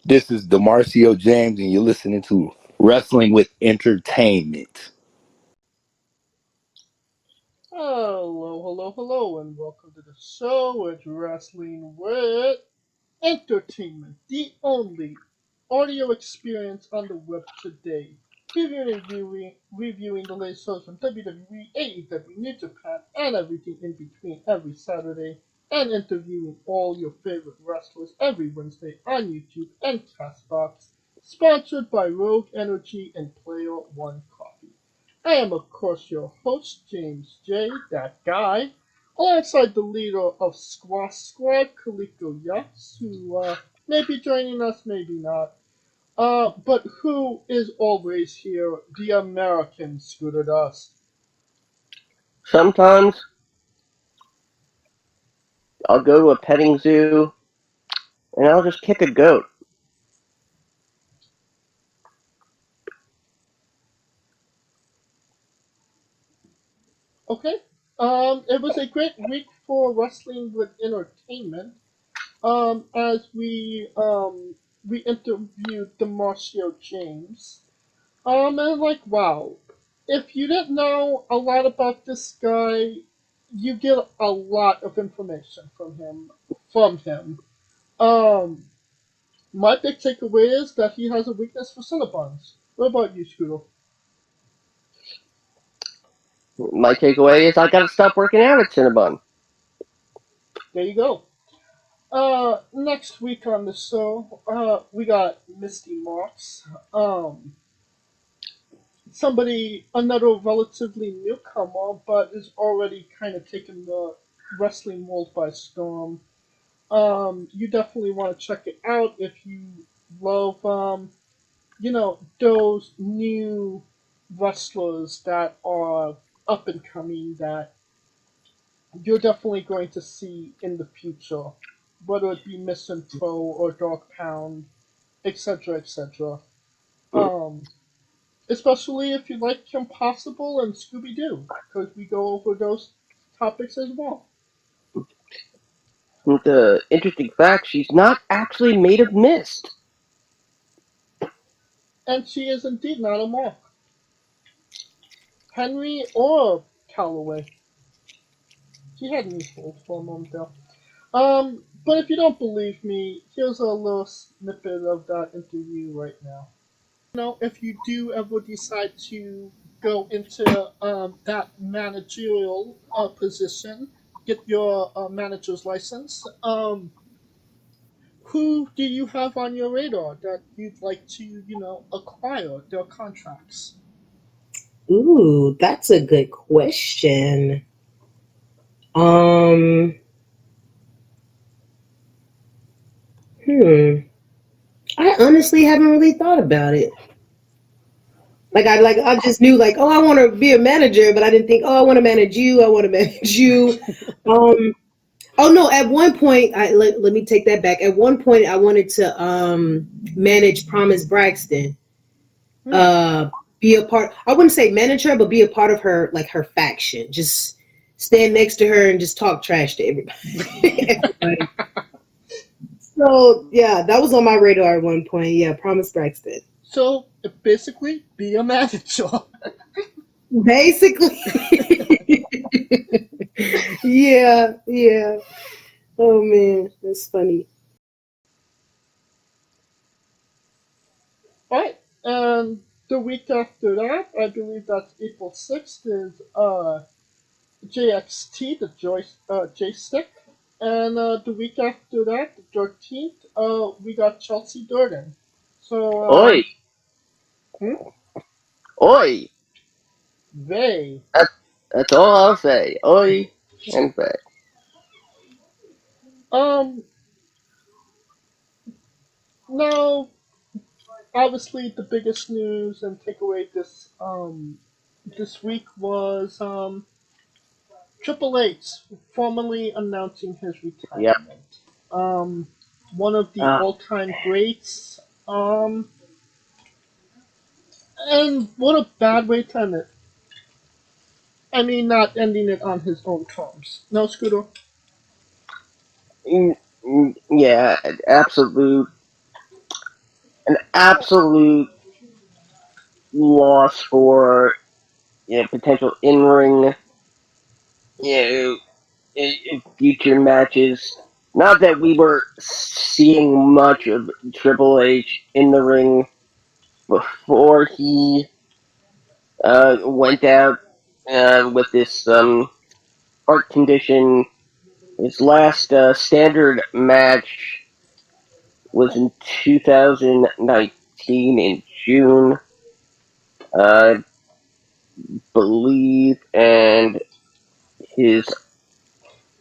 This is DeMarcio James, and you're listening to Wrestling with Entertainment. Hello, and welcome to the show with Wrestling with Entertainment, the only audio experience on the web today. Reviewing the latest shows from WWE, AEW, New Japan, and everything in between every Saturday, and interviewing all your favorite wrestlers every Wednesday on YouTube and Castbox. Sponsored by Rogue Energy and Player One Coffee. I am, of course, your host, James J., that guy, alongside the leader of Squash Squad, Kaliko Yachts, who may be joining us, maybe not. But who is always here? The American Scooter Dust. Sometimes I'll go to a petting zoo and I'll just kick a goat. Okay. It was a great week for Wrestling with Entertainment. As we interviewed DeMarcio James. And like, wow, if you didn't know a lot about this guy, you get a lot of information from him. Um, my big takeaway is that he has a weakness for Cinnabons. What about you, Scooter? My takeaway is I gotta stop working out at Cinnabon. There you go. Next week on the show, we got Misty Mox. Another relatively newcomer, but is already kind of taking the wrestling world by storm. You definitely want to check it out if you love, those new wrestlers that are up and coming that you're definitely going to see in the future, whether it be Misanthro or Dark Pound, etc., etc. Um, Especially if you like Kim Possible and Scooby Doo, because we go over those topics as well. The interesting fact, she's not actually made of mist. And she is indeed not a moth. Henry or Calloway. She had me fooled for a moment there. But if you don't believe me, here's a little snippet of that interview right now. If you do ever decide to go into that managerial position, get your manager's license, who do you have on your radar that you'd like to, acquire their contracts? Ooh, that's a good question. Um, hmm. I honestly haven't really thought about it. I just knew oh, I want to be a manager, but I didn't think, oh, I want to manage you. I want to manage you. Um, oh no, at one point, let me take that back. At one point, I wanted to manage Promise Braxton. Be a part. I wouldn't say manage her, but be a part of her her faction. Just stand next to her and just talk trash to everybody. So yeah, that was on my radar at one point. Yeah, Promise Braxton. So basically, be a manager. Basically. Yeah. Oh man, that's funny. Alright, and the week after that, I believe that's April 6th, is JXT, the J-Stick. And the week after that, the 13th, we got Chelsea Durden. So, Oi! hmm? Oi! They. That's all I'll say. Oi and say. Um, Now, obviously, the biggest news and takeaway this week was Triple H formally announcing his Yep. retirement. One of the all-time greats. And what a bad way to end it. I mean, not ending it on his own terms. No, Scooter? Yeah, absolute an absolute loss for potential in-ring future matches. Not that we were seeing much of Triple H in the ring before he went out with this heart condition. His last standard match was in 2019 in June, I believe, and his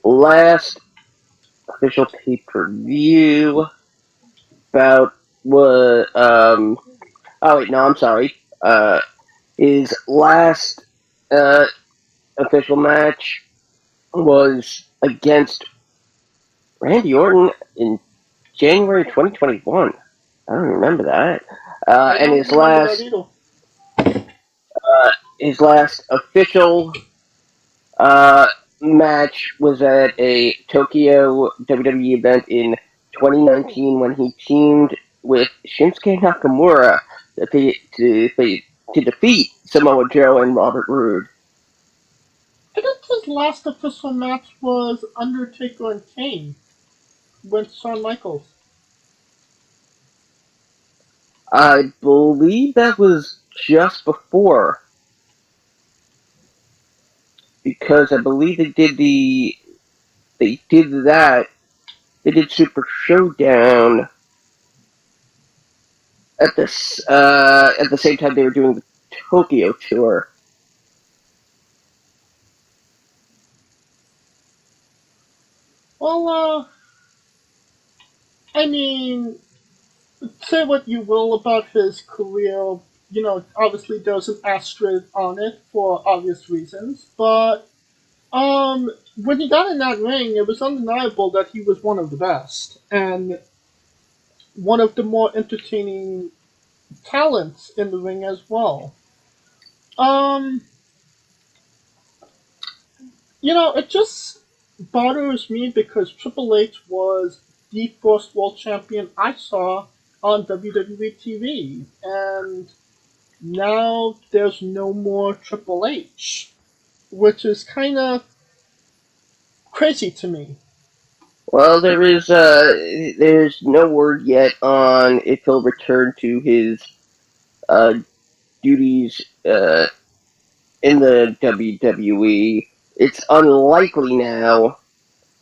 last official pay-per-view bout was oh wait, no, I'm sorry. His last official match was against Randy Orton in January 2021. I don't remember that. I And don't remember that either. his last official match was at a Tokyo WWE event in 2019 when he teamed with Shinsuke Nakamura to defeat Samoa Joe and Robert Roode. I think his last official match was Undertaker and Kane with Shawn Michaels. I believe that was just before, because I believe they did that. They did Super Showdown at the same time they were doing the Tokyo tour. Well, I mean, say what you will about his career, obviously there's an asterisk on it for obvious reasons, but when he got in that ring, it was undeniable that he was one of the best and one of the more entertaining talents in the ring as well. Um, it just bothers me because Triple H was the first world champion I saw on WWE TV, and now there's no more Triple H, which is kind of crazy to me. Well, there's no word yet on if he'll return to his uh, duties in the WWE. It's unlikely now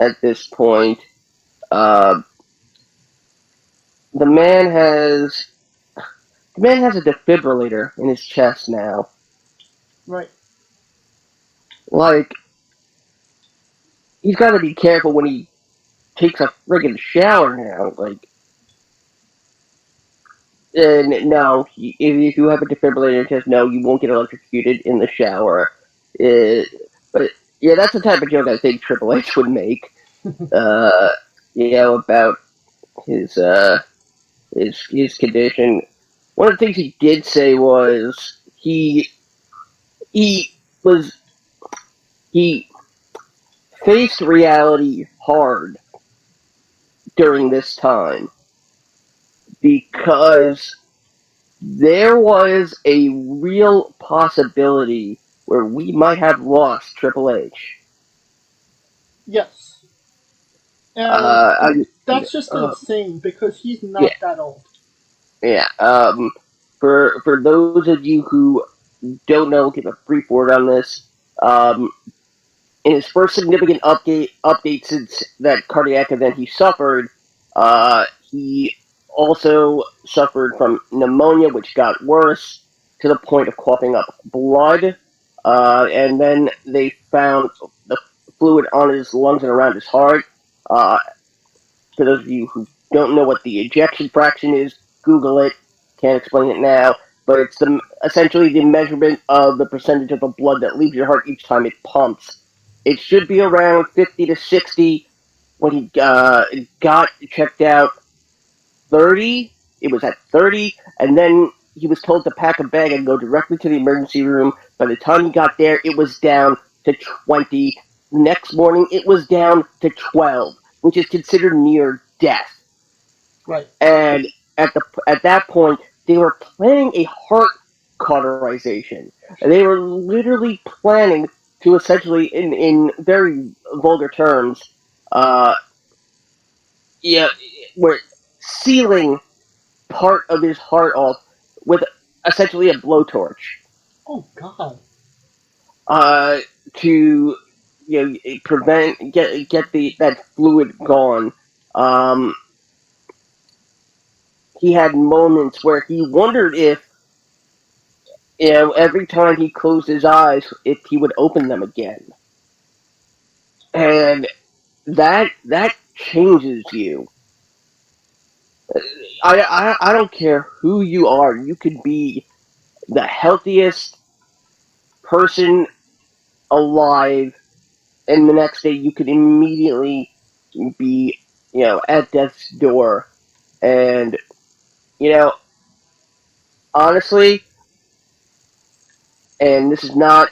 at this point. Uh, the man has a defibrillator in his chest now. Right. Like, he's got to be careful when he takes a friggin' shower now. Like, no, if you have a defibrillator, just no, you won't get electrocuted in the shower. But yeah, that's the type of joke I think Triple H would make. About his his condition. One of the things he did say was he was he faced reality hard during this time because there was a real possibility where we might have lost Triple H. Yes. And that's just insane because he's not that old. Yeah. For those of you who don't know, give a brief word on this. In his first significant update since that cardiac event he suffered, he also suffered from pneumonia, which got worse to the point of coughing up blood. And then they found the fluid on his lungs and around his heart. For those of you who don't know what the ejection fraction is, Google it. Can't explain it now, but it's essentially the measurement of the percentage of the blood that leaves your heart each time it pumps. It should be around 50 to 60. When he got checked out 30, it was at 30, and then he was told to pack a bag and go directly to the emergency room. By the time he got there, it was down to 20. Next morning, it was down to 12, which is considered near death. Right. And at that point they were planning a heart cauterization. They were literally planning to essentially, in very vulgar terms, uh, yeah, we're sealing part of his heart off with essentially a blowtorch. Oh God. Uh, to prevent get the that fluid gone. Um, he had moments where he wondered if every time he closed his eyes, if he would open them again, and that changes you. I don't care who you are. You could be the healthiest person alive, and the next day you could immediately be at death's door. And honestly, and this is not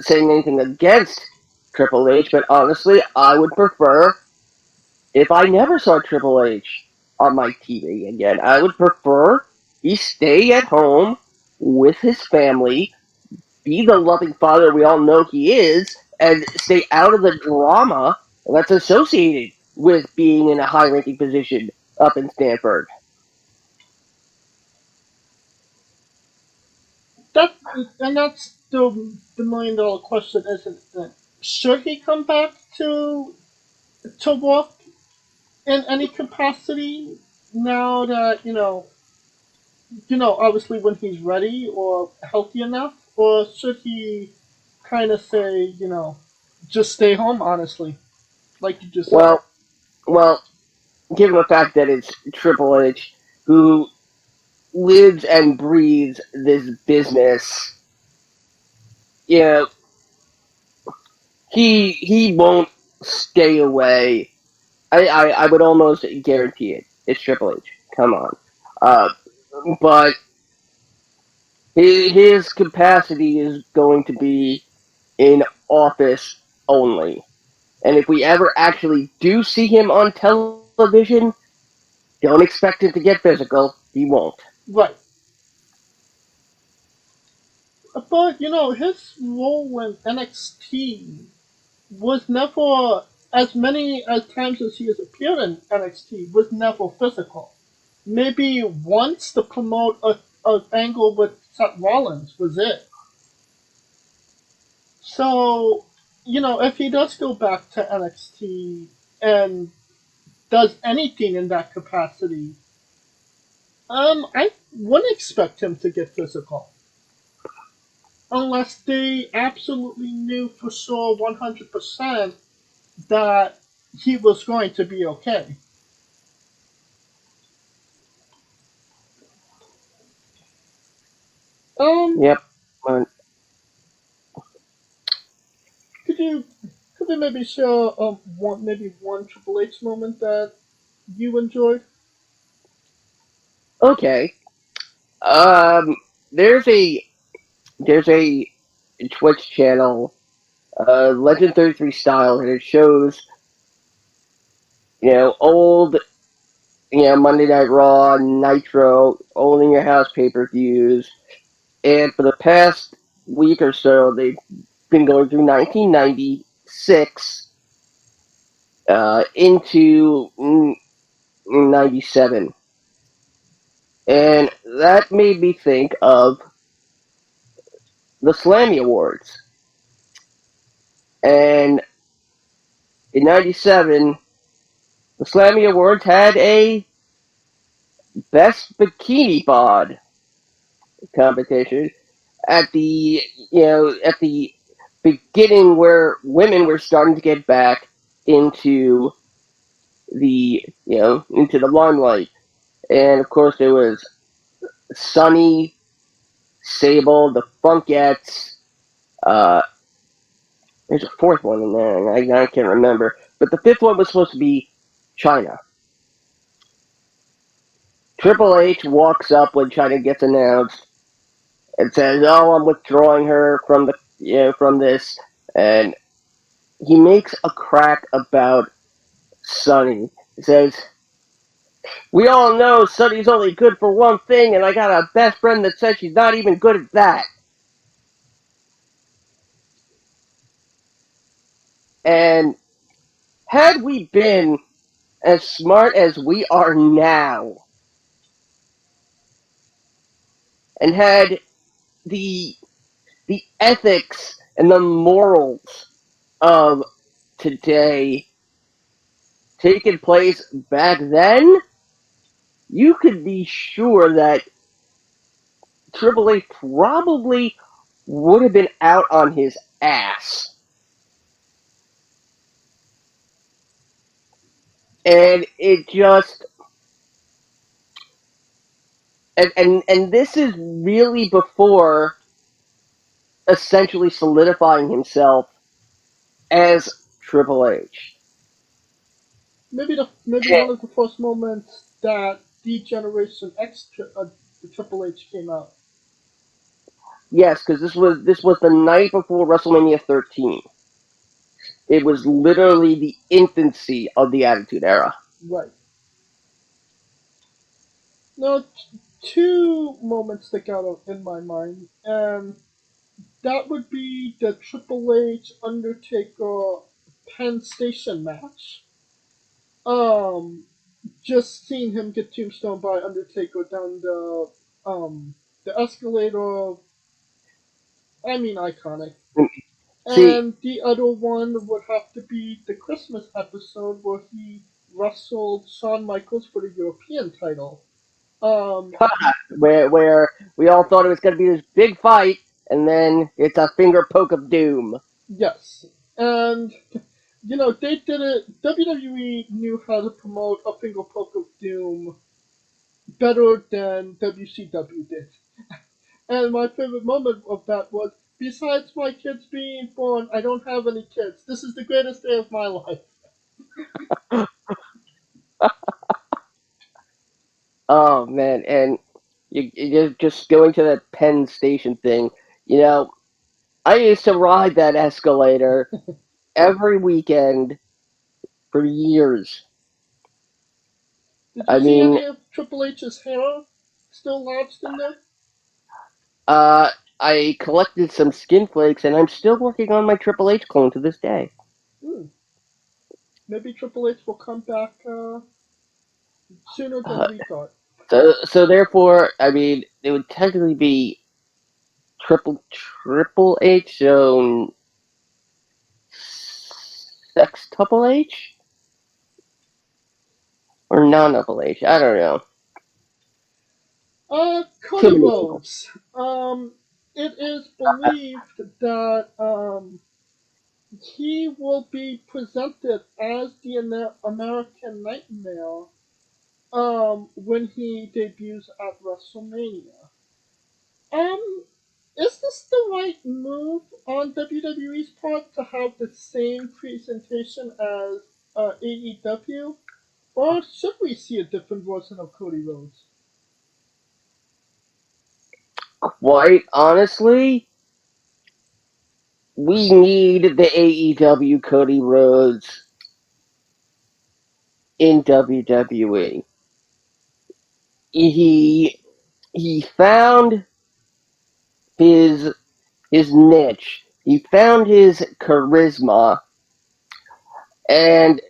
saying anything against Triple H, but honestly, I would prefer if I never saw Triple H on my TV again. I would prefer he stay at home with his family, be the loving father we all know he is, and stay out of the drama that's associated with being in a high-ranking position up in Stanford. That and that's the $1 million question, isn't it? Should he come back to work in any capacity now that obviously when he's ready or healthy enough, or should he kind of say, just stay home? Honestly, like you just said. Well, well, given the fact that it's Triple H who lives and breathes this business, you know, he won't stay away. I would almost guarantee it. It's Triple H. Come on. Uh, but his capacity is going to be in office only. And if we ever actually do see him on television, don't expect him to get physical. He won't. Right. But his role in NXT was never, as many as times as he has appeared in NXT, was never physical. Maybe once to promote a angle with Seth Rollins was it. So, if he does go back to NXT and does anything in that capacity, I wouldn't expect him to get physical. Unless they absolutely knew for sure 100% that he was going to be okay. Um, Yep. Uh, could you maybe share one Triple H moment that you enjoyed? okay. Um, there's a there's a Twitch channel, Legend 33 Style, and it shows old Monday Night Raw, Nitro, old in your house pay-per-views, and for the past week or so, they've been going through 1996 into 97, and that made me think of the Slammy Awards. And in 97, the Slammy Awards had a Best Bikini Bod competition at the at the beginning where women were starting to get back into the into the limelight, and of course there was Sunny, Sable, the Funkettes. Uh, there's a fourth one in there, and I can't remember. But the fifth one was supposed to be China. Triple H walks up when China gets announced and says, "Oh, I'm withdrawing her from the from this," and he makes a crack about Sunny. He says, We all know Sunny's only good for one thing, and I got a best friend that says she's not even good at that. And had we been as smart as we are now, and had the ethics and the morals of today taken place back then, you could be sure that Triple H probably would have been out on his ass. And it just and this is really before essentially solidifying himself as Triple H. Maybe one of the first moments that the Generation X the Triple H came out. Yes, because this was the night before WrestleMania 13. It was literally the infancy of the Attitude Era. Right. Now, two moments stick out in my mind, and that would be the Triple H Undertaker Penn Station match. Um, just seeing him get tombstone by Undertaker down the escalator. I mean, iconic. See, And the other one would have to be the Christmas episode where he wrestled Shawn Michaels for the European title. Um, where we all thought it was going to be this big fight, and then it's a finger poke of doom. yes, and they did it. WWE knew how to promote a finger poke of doom better than WCW did. And my favorite moment of that was, besides my kids being born, I don't have any kids. This is the greatest day of my life. Oh man, and you just going to that Penn Station thing. You know, I used to ride that escalator every weekend for years. Did you I see mean, any of Triple H's hair still lodged in there? uh, I collected some skin flakes, and I'm still working on my Triple H clone to this day. Hmm. Maybe Triple H will come back sooner than Uh, we thought. so therefore, I mean, it would technically be Triple H, so Sextuple H or non-double H. I don't know. Too Cody many angles. Rhodes. It is believed that he will be presented as the American Nightmare when he debuts at WrestleMania. Um, is this the right move on WWE's part to have the same presentation as AEW, or should we see a different version of Cody Rhodes? Quite honestly, we need the AEW Cody Rhodes in WWE. He he found his his niche. He found his charisma, and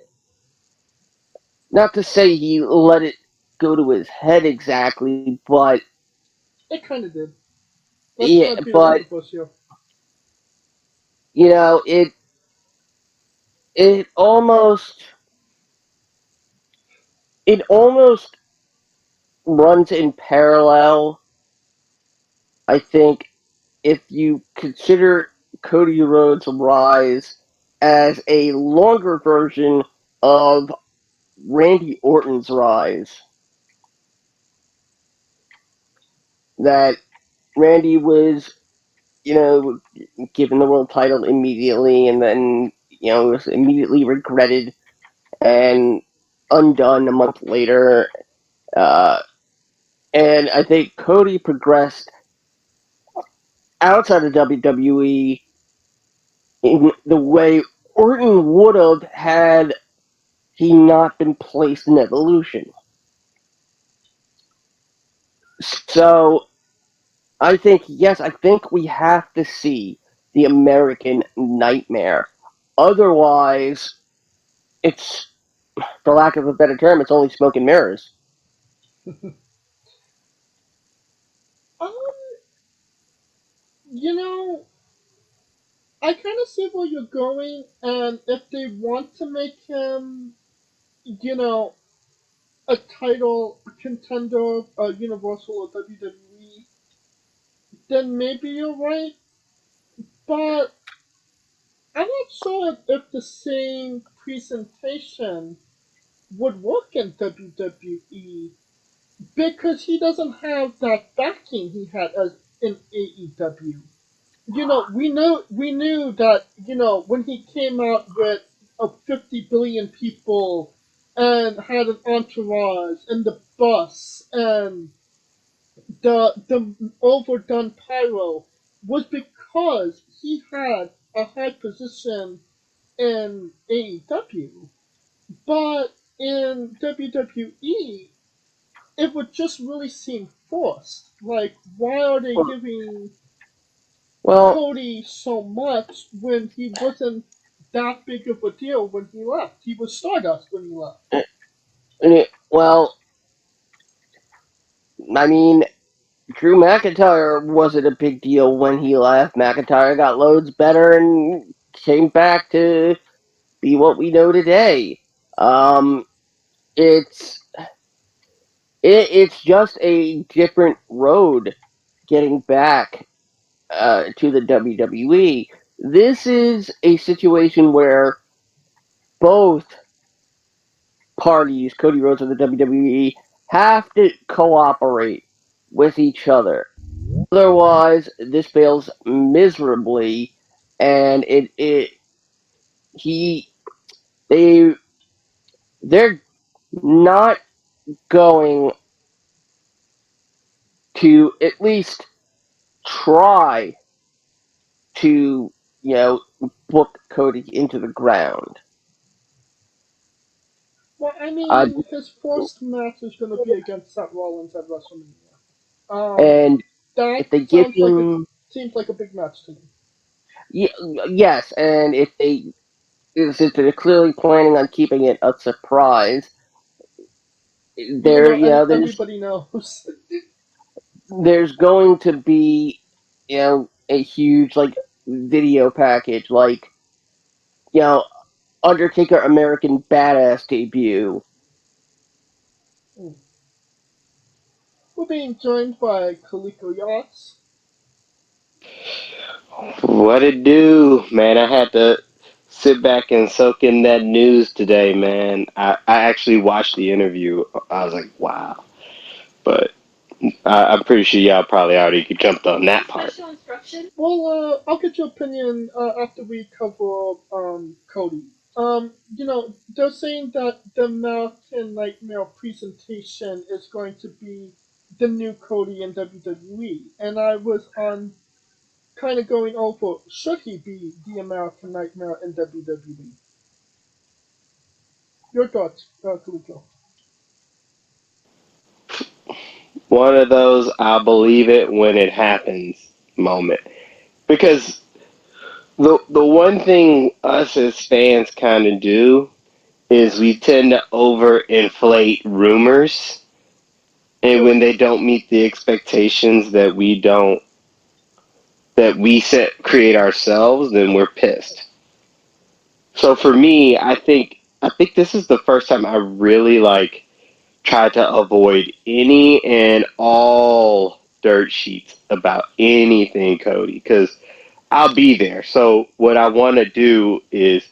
not to say he let it go to his head exactly, but It kind of did. Let's yeah, not beat around but the bush here. you know it almost it almost runs in parallel. I think if you consider Cody Rhodes' rise as a longer version of Randy Orton's rise, that Randy was, you know, given the world title immediately and then, was immediately regretted and undone a month later. Uh, and I think Cody progressed outside of WWE in the way Orton would have had he not been placed in Evolution. So I think we have to see the American Nightmare. Otherwise, it's, for lack of a better term, it's only smoke and mirrors. Um, you know, I kind of see where you're going, and if they want to make him, you know, a title contender, Universal or WWE, then maybe you're right. But I'm not sure if the same presentation would work in WWE because he doesn't have that backing he had as in AEW. We knew that when he came out with 50 billion people and had an entourage and the bus and the overdone pyro was because he had a high position in AEW, but in WWE it would just really seem forced. Like, why are they giving Well, Cody so much when he wasn't that big of a deal when he left? He was Stardust when he left. well, I mean, Drew McIntyre wasn't a big deal when he left. McIntyre got loads better and came back to be what we know today. Um, it's it's just a different road getting back to the WWE. This is a situation where both parties, Cody Rhodes and the WWE, have to cooperate with each other. Otherwise, this fails miserably, and he they they're not going to at least try to, book Cody into the ground. Well, I Uh, mean, his first match is going to be against Seth Rollins at WrestleMania. and That if they give sounds like him, seems like a big match to me. yes, and since they're clearly planning on keeping it a surprise, Even there, though everybody knows. there's going to be, a huge video package, you know, Undertaker American Badass debut. We're being joined by Kaliko Yachts. What it do, man? I had to sit back and soak in that news today, man. I actually watched the interview. I was like, wow. But I'm pretty sure y'all probably already jumped on that part. Well, I'll get your opinion after we cover Cody. They're saying that the American Nightmare presentation is going to be the new Cody in WWE, and I was on kind of going over should he be the American Nightmare in WWE? Your thoughts, Kaliko? One of those I'll believe it when it happens moment. Because the one thing us as fans kind of do is we tend to overinflate rumors, and when they don't meet the expectations that we set create ourselves, then we're pissed. So for me, I think this is the first time I really tried to avoid any and all dirt sheets about anything Cody, because I'll be there. So what I want to do is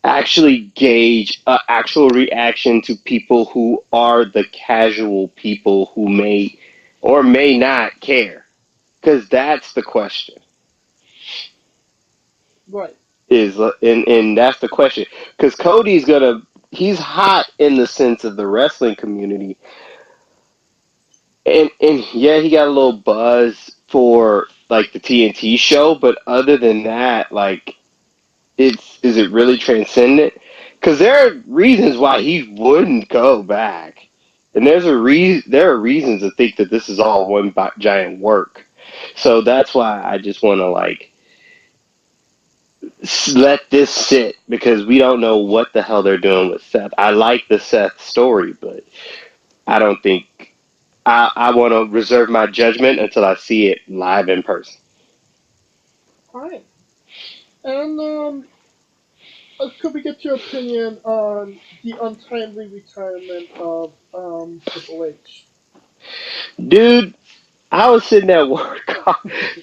actually gauge actual reaction to people who are the casual people who may or may not care, because that's the question. Right. And that's the question, because he's hot in the sense of the wrestling community, and yeah, he got a little buzz for the TNT show, but other than that, is it really transcendent? Because there are reasons why he wouldn't go back. And there are reasons to think that this is all one giant work. So that's why I just want to like let this sit because we don't know what the hell they're doing with Seth. I like the Seth story, but I don't think I want to reserve my judgment until I see it live in person. Alright. And could we get your opinion on the untimely retirement of Triple H? Dude, I was sitting at work.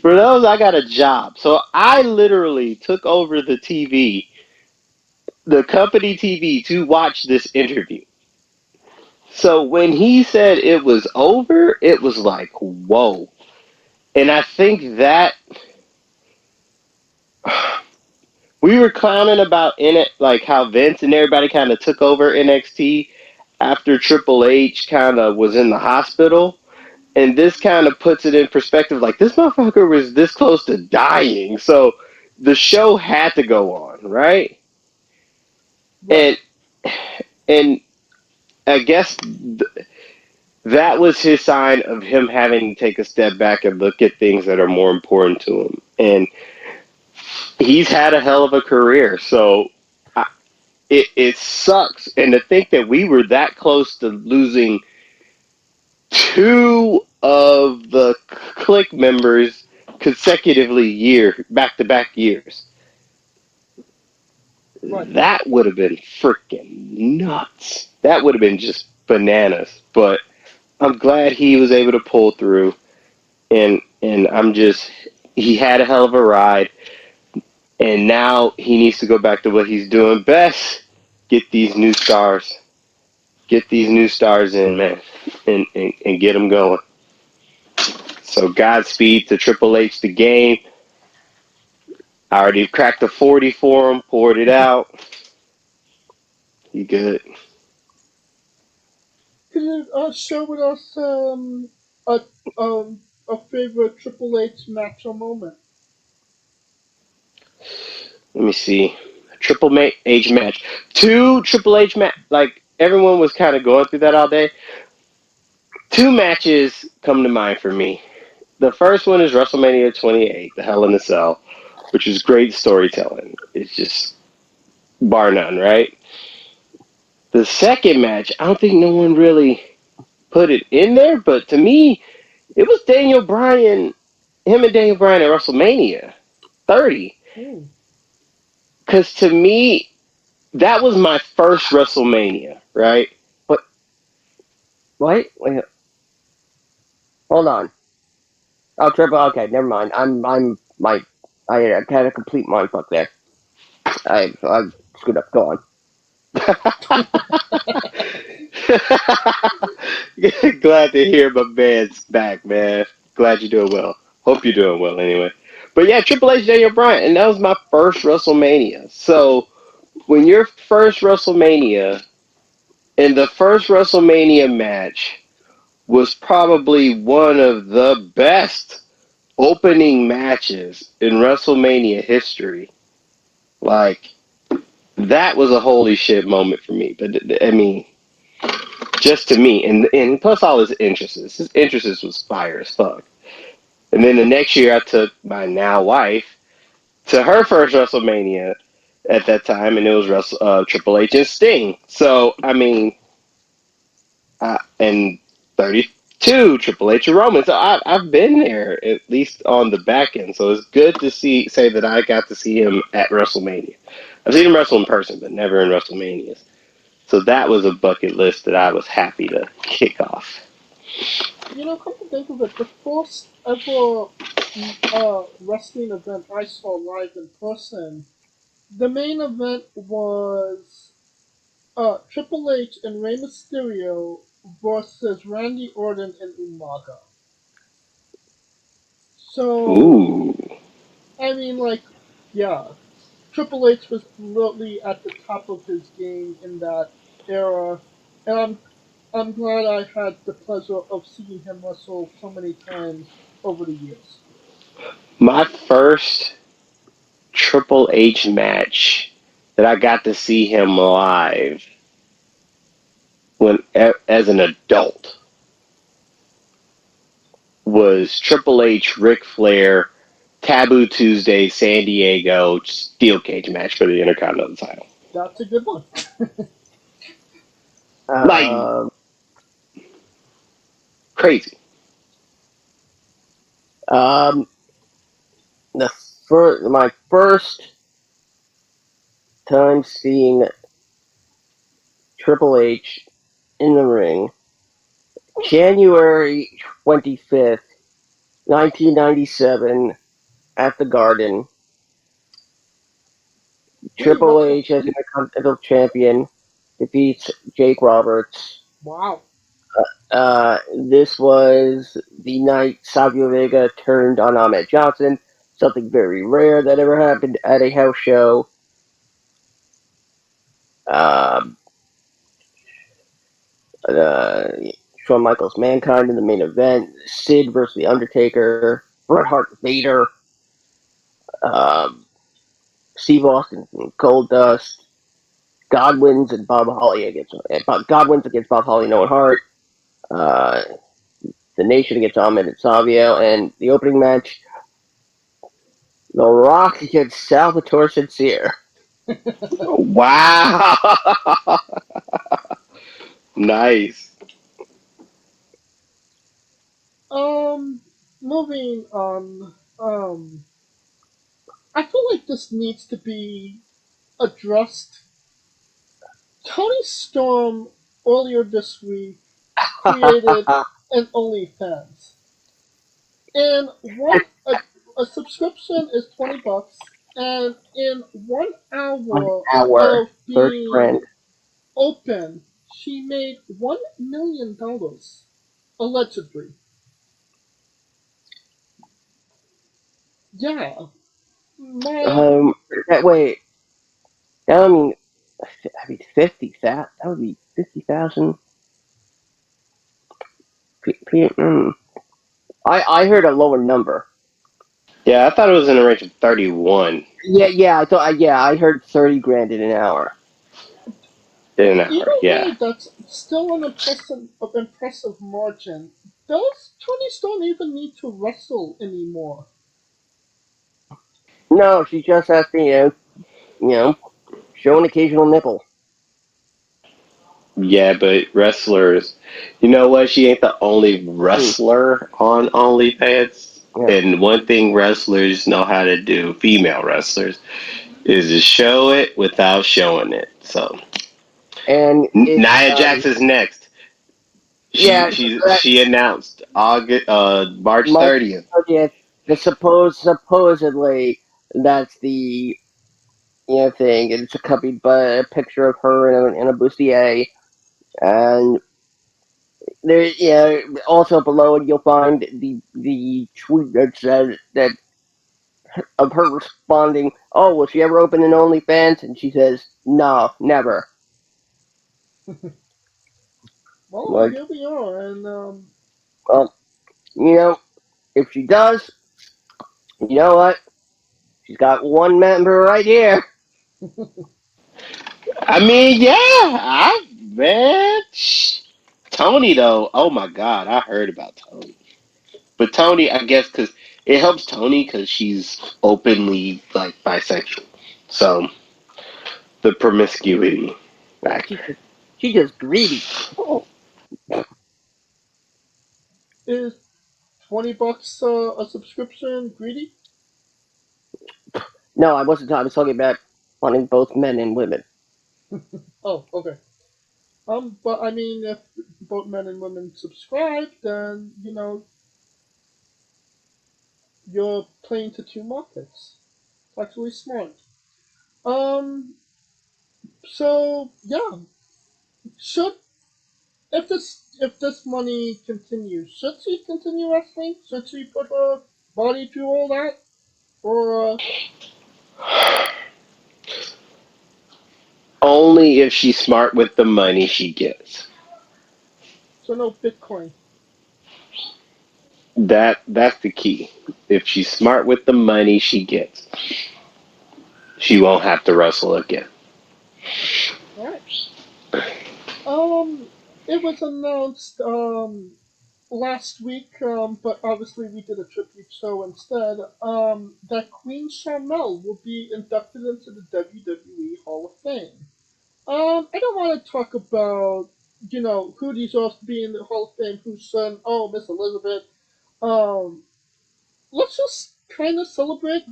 For those, I got a job. So I literally took over the TV, the company TV, to watch this interview. So when he said it was over, it was like, whoa. And I think that we were clowning about in it, like how Vince and everybody kind of took over NXT after Triple H kind of was in the hospital. And this kind of puts it in perspective like this motherfucker was this close to dying. So the show had to go on, right? Right. And and I guess that was his sign of him having to take a step back and look at things that are more important to him. And he's had a hell of a career. So it sucks. And to think that we were that close to losing two of the clique members consecutively back to back years. Right. That would have been freaking nuts. That would have been just bananas. But I'm glad he was able to pull through, and I'm just he had a hell of a ride, and now he needs to go back to what he's doing best. Get these new stars. Get these new stars in, man, and get them going. So Godspeed to Triple H, the game. I already cracked a 40 for him, poured it out. He good. Could you share with us a a favorite Triple H match or moment? Let me see. H match. Two Triple H match. Like, everyone was kind of going through that all day. Two matches come to mind for me. The first one is WrestleMania 28, the Hell in a Cell, which is great storytelling. It's just bar none, right? The second match, I don't think no one really put it in there, but to me, it was him and Daniel Bryan at WrestleMania 30. Ooh. Because to me, that was my first WrestleMania, right? What? Wait. Hold on. Oh, triple. Okay, never mind. I had a complete mind fuck there. I screwed up. Go on. Glad to hear my man's back, man. Glad you're doing well. Hope you're doing well anyway. But yeah, Triple H, Daniel Bryan, and that was my first WrestleMania. So when your first WrestleMania and the first WrestleMania match was probably one of the best opening matches in WrestleMania history. Like, that was a holy shit moment for me. But I mean, just to me, and plus all his interests. His interests was fire as fuck. And then the next year, I took my now wife to her first WrestleMania at that time, and it was Triple H and Sting. So I mean, and 32 Triple H and Roman. So I've been there at least on the back end. So it's good to say that I got to see him at WrestleMania. I've seen him wrestle in person, but never in WrestleManias. So that was a bucket list that I was happy to kick off. Come to think of it, the first ever wrestling event I saw live in person, the main event was Triple H and Rey Mysterio versus Randy Orton and Umaga. So, Ooh. I mean, like, yeah, Triple H was really at the top of his game in that era, and I'm glad I had the pleasure of seeing him wrestle so many times over the years. My first Triple H match that I got to see him live when as an adult was Triple H, Ric Flair, Taboo Tuesday, San Diego steel cage match for the Intercontinental title. That's a good one. Like Um, crazy. um, my first time seeing Triple H in the ring, January 25th, 1997, at the Garden. Wait, Triple what? H as Intercontinental Champion defeats Jake Roberts. Wow. This was the night Savio Vega turned on Ahmed Johnson, something very rare that ever happened at a house show. Um, uh, Shawn Michaels Mankind in the main event, Sid versus The Undertaker, Bret Hart Vader, um, Steve Austin and Goldust, Godwin's and Bob Holly Godwin's against Bob Holly and Owen Hart, uh, The Nation against Ahmed and Savio, and the opening match, The Rock against Salvatore Sincere. Wow. Nice. Moving on. I feel like this needs to be addressed. Tony Storm earlier this week created an OnlyFans, and a subscription is $20, and in 1 hour Hour, of 30 grand. being open, she made $1 million allegedly. Yeah, my Um, wait, I mean, 50,000. That would be 50,000. I heard a lower number. Yeah, I thought it was in the range of 31 Yeah. I heard 30 grand in an hour. in an either hour. Yeah. way, that's still an impressive margin. Does Tony Storm even need to wrestle anymore? No, she just has to, show an occasional nipple. Yeah, but wrestlers, you know what? She ain't the only Hmm, wrestler on OnlyFans. yeah. And one thing wrestlers know how to do, female wrestlers, is to show it without showing it. So And it's, Nia Jax is next. yeah, She announced August March March 30th. 30th, supposedly that's the thing. It's accompanied by a picture of her in a bustier, and there, also below it you'll find the tweet that says that of her responding, "Oh, will she ever open an OnlyFans?" And she says, "No, never." Well, Like, here we are, and well, if she does, you know what? She's got one member right here. I mean, yeah, man. Tony though, oh my God, I heard about Tony. But Tony, I guess, because it helps Tony because she's openly like bisexual, so the promiscuity She's factor. just, she's just greedy. is $20 a subscription greedy? No, I wasn't. I was talking about wanting both men and women. Oh, okay. But I mean, if both men and women subscribe, then you're playing to two markets. It's actually smart. Um, so yeah, should if this money continues, should she continue wrestling? Should she put her body through all that, or Only if she's smart with the money she gets. so no Bitcoin? That's the key. If she's smart with the money she gets, she won't have to wrestle again. All right. Um, It was announced last week, but obviously we did a tribute show instead. That Queen Charmel will be inducted into the WWE Hall of Fame. I don't want to talk about who deserves to be in the Hall of Fame, whose son. Oh, Miss Elizabeth. Um, let's just kind of celebrate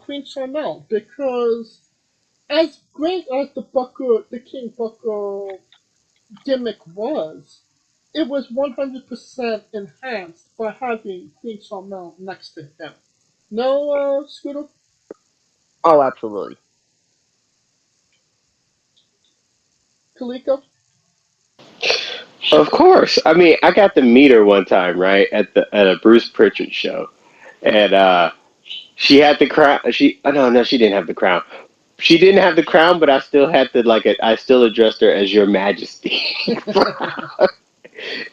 Queen Charmel because as great as the King Booker gimmick was, it was 100% enhanced by having Queen Charmel next to him. No, Scooter? Oh, absolutely. Kaliko? Of course. I mean, I got to meet her one time, right, at a Bruce Pritchard show, and she had the crown. She no, no, she didn't have the crown. She didn't have the crown, but I still had to I still addressed her as Your Majesty.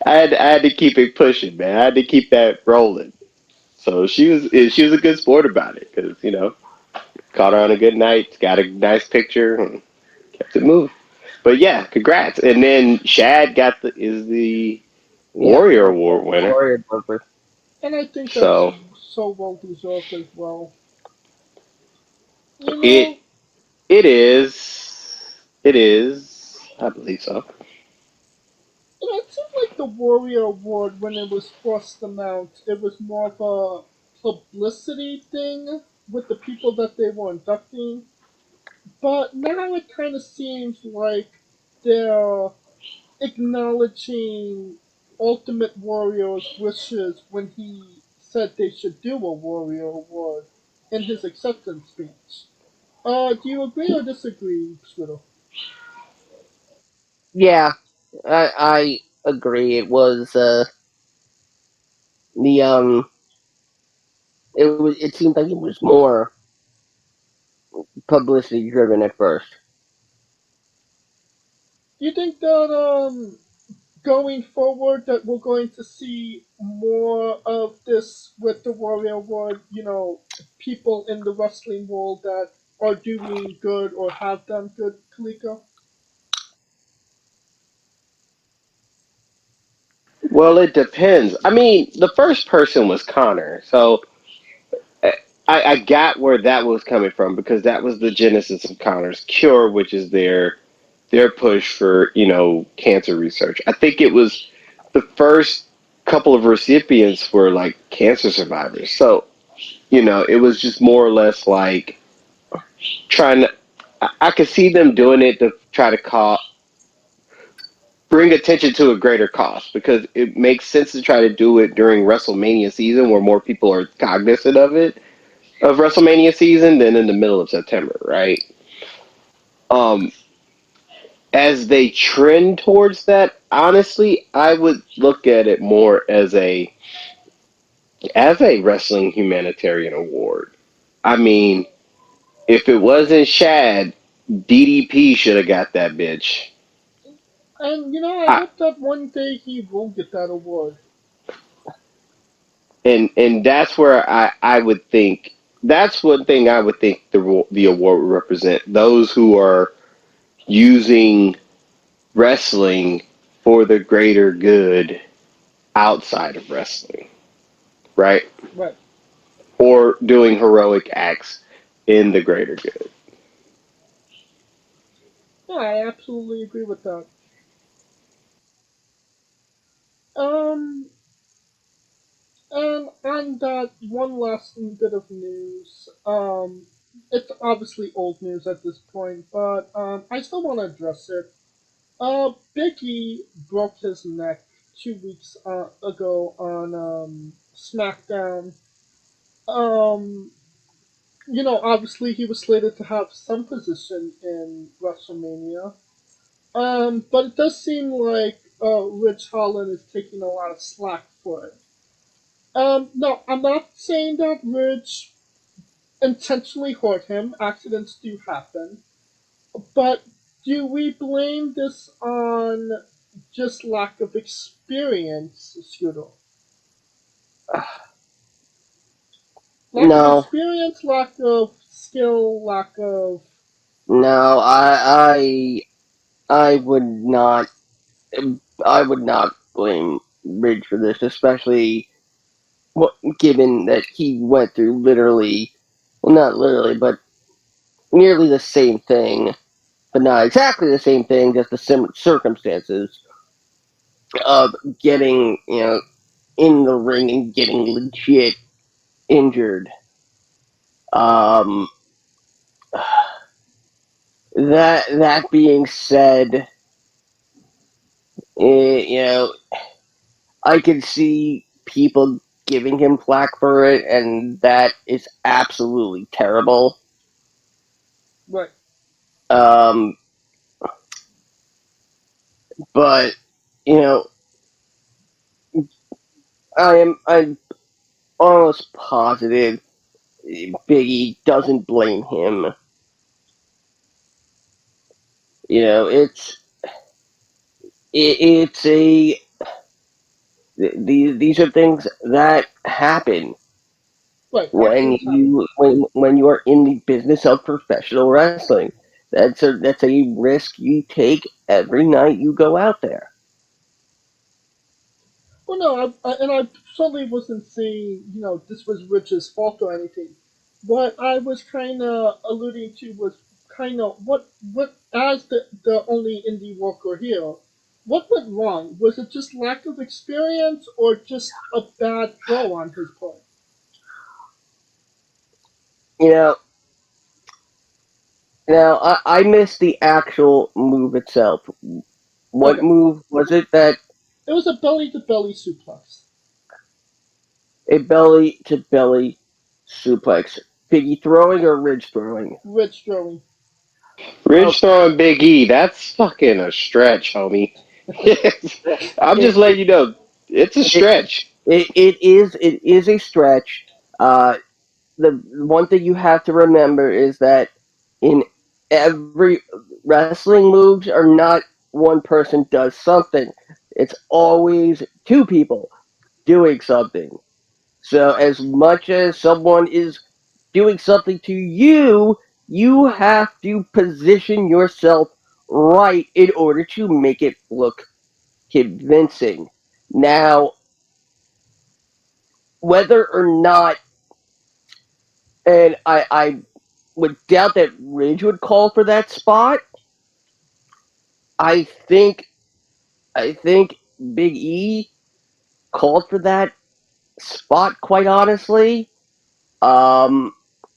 I had to keep it pushing, man. I had to keep that rolling. So she was a good sport about it because caught her on a good night, got a nice picture, and kept it moving. But yeah, congrats. And then Shad is the Yeah, Warrior Award winner. Warrior Bumper. And I think that's So so well deserved as well. You it know, it is I believe so. it seemed like the Warrior Award when it was first announced, it was more of a publicity thing with the people that they were inducting. But now it kind of seems like they're acknowledging Ultimate Warrior's wishes when he said they should do a Warrior Award in his acceptance speech. Do you agree or disagree, Swiddle? Yeah, I agree. It was the it seemed like it was more publicity driven at first. Do you think that going forward that we're going to see more of this with the Warrior Award? People in the wrestling world that are doing good or have done good, Kaliko? Well, it depends. I mean, the first person was Connor, so I, I got where that was coming from because that was the genesis of Connor's Cure, which is their push for cancer research. I think it was the first couple of recipients were like cancer survivors, so it was just more or less like trying to. I could see them doing it to try to bring attention to a greater cause because it makes sense to try to do it during WrestleMania season where more people are cognizant of WrestleMania season than in the middle of September, right? Um, as they trend towards that, honestly, I would look at it more as a wrestling humanitarian award. I mean, if it wasn't Shad, DDP should have got that bitch. And I I, hope that one day he will get that award. and that's where I would think that's one thing I would think the award would represent those who are using wrestling for the greater good outside of wrestling, right? Right. Or doing heroic acts in the greater good. Yeah, I absolutely agree with that. Um, and on that one last bit of news, it's obviously old news at this point, but I still want to address it. Biggie broke his neck 2 weeks ago on SmackDown. Um, obviously he was slated to have some position in WrestleMania. But it does seem like Rich Holland is taking a lot of slack for it. No, I'm not saying that Rich intentionally hurt him. Accidents do happen. But do we blame this on just lack of experience, Scooter? Lack of No, experience, lack of skill, lack of. no, I would not I would not blame Ridge for this, especially given that he went through literally, well, not literally, but nearly the same thing, but not exactly the same thing, just the similar circumstances of getting, in the ring and getting legit injured. Um, that being said, you know, I can see people giving him flack for it, and that is absolutely terrible. Right. Um, but you know, I'm almost positive Biggie doesn't blame him. It's a these are things that happen Right. when Accidents happen. when you are in the business of professional wrestling. That's a risk you take every night you go out there. Well, no, and I certainly wasn't saying, this was Rich's fault or anything. What I was kind of alluding to was kind of what as the only indie worker here, what went wrong? Was it just lack of experience or just a bad throw on his part? You know, Now I missed the actual move itself. What Okay, move was it that it was a belly to belly suplex. a belly to belly suplex? Biggie throwing or Ridge throwing? Rich throwing. Ridge Okay. throwing Big E, that's fucking a stretch, homie. I'm It, just letting you know, it's a it, stretch. it is a stretch. The one thing you have to remember is that in every wrestling moves are not one person does something. It's always two people doing something. So as much as someone is doing something to you, you have to position yourself right in order to make it look convincing. Now, whether or not, and I would doubt that Ridge would call for that spot. I think I think Big E called for that spot, quite honestly. Um,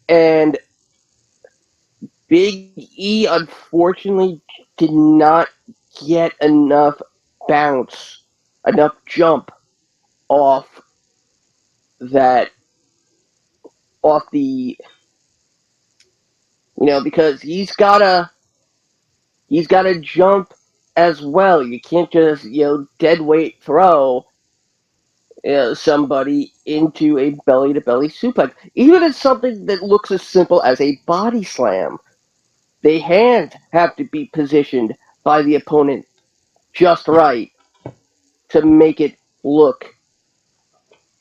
and Big E unfortunately did not get enough bounce, enough jump off that off the because he's gotta jump as well. You can't just dead weight throw somebody into a belly to belly suplex. Even if something that looks as simple as a body slam, the hands have to be positioned by the opponent just right to make it look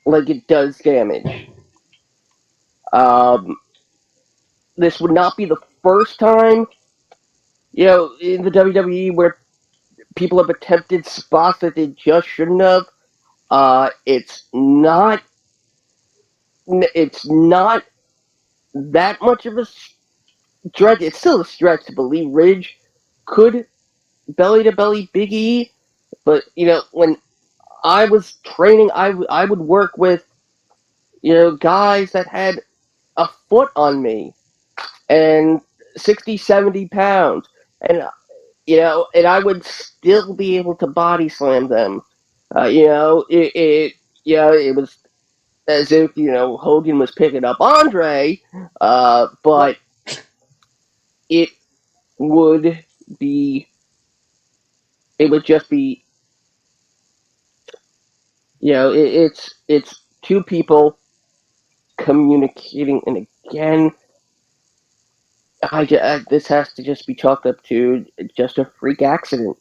like it does damage. Um, this would not be the first time, in the WWE where people have attempted spots that they just shouldn't have. It's not. It's not that much of a stretch. It's still a stretch to believe Ridge could belly to belly Big E, but when I was training, I would work with guys that had a foot on me and 60, 70 pounds, and and I would still be able to body slam them. It was as if Hogan was picking up Andre, Right. but it would be it would just be it's two people communicating, and again, this has to just be chalked up to just a freak accident.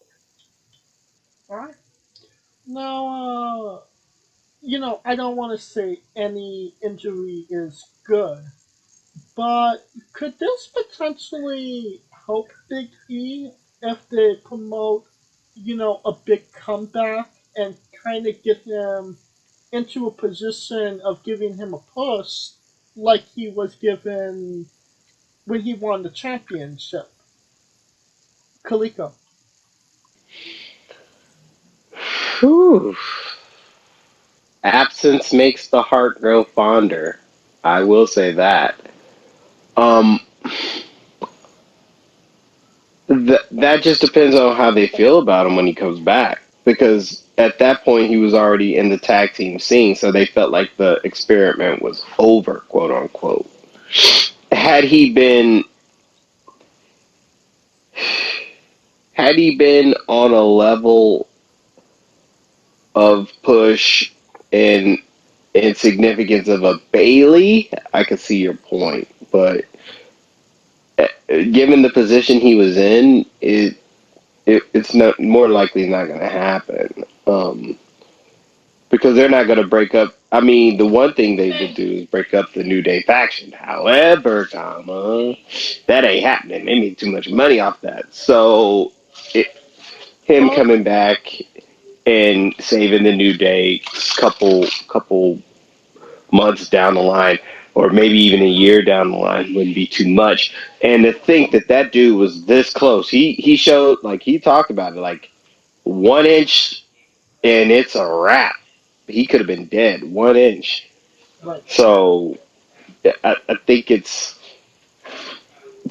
All right. Now, I don't want to say any injury is good, but could this potentially help Big E if they promote a big comeback and kind of get him into a position of giving him a push like he was given when he won the championship. Kaliko. Whew. Absence makes the heart grow fonder. I will say that. Um, that just depends on how they feel about him when he comes back. Because at that point, he was already in the tag team scene, so they felt like the experiment was over, quote unquote. Had he been, had he been on a level of push and significance of a Bailey, I could see your point, but given the position he was in, it's not more likely not going to happen. Because they're not going to break up. I mean, the one thing they would do is break up the New Day faction. However, that ain't happening. They made too much money off that. So, him Um, coming back and saving the New Day couple months down the line, or maybe even a year down the line, wouldn't be too much. And to think that dude was this close, he showed, like, he talked about it, like 1 inch and it's a wrap. He could have been dead 1 inch. right, So I think it's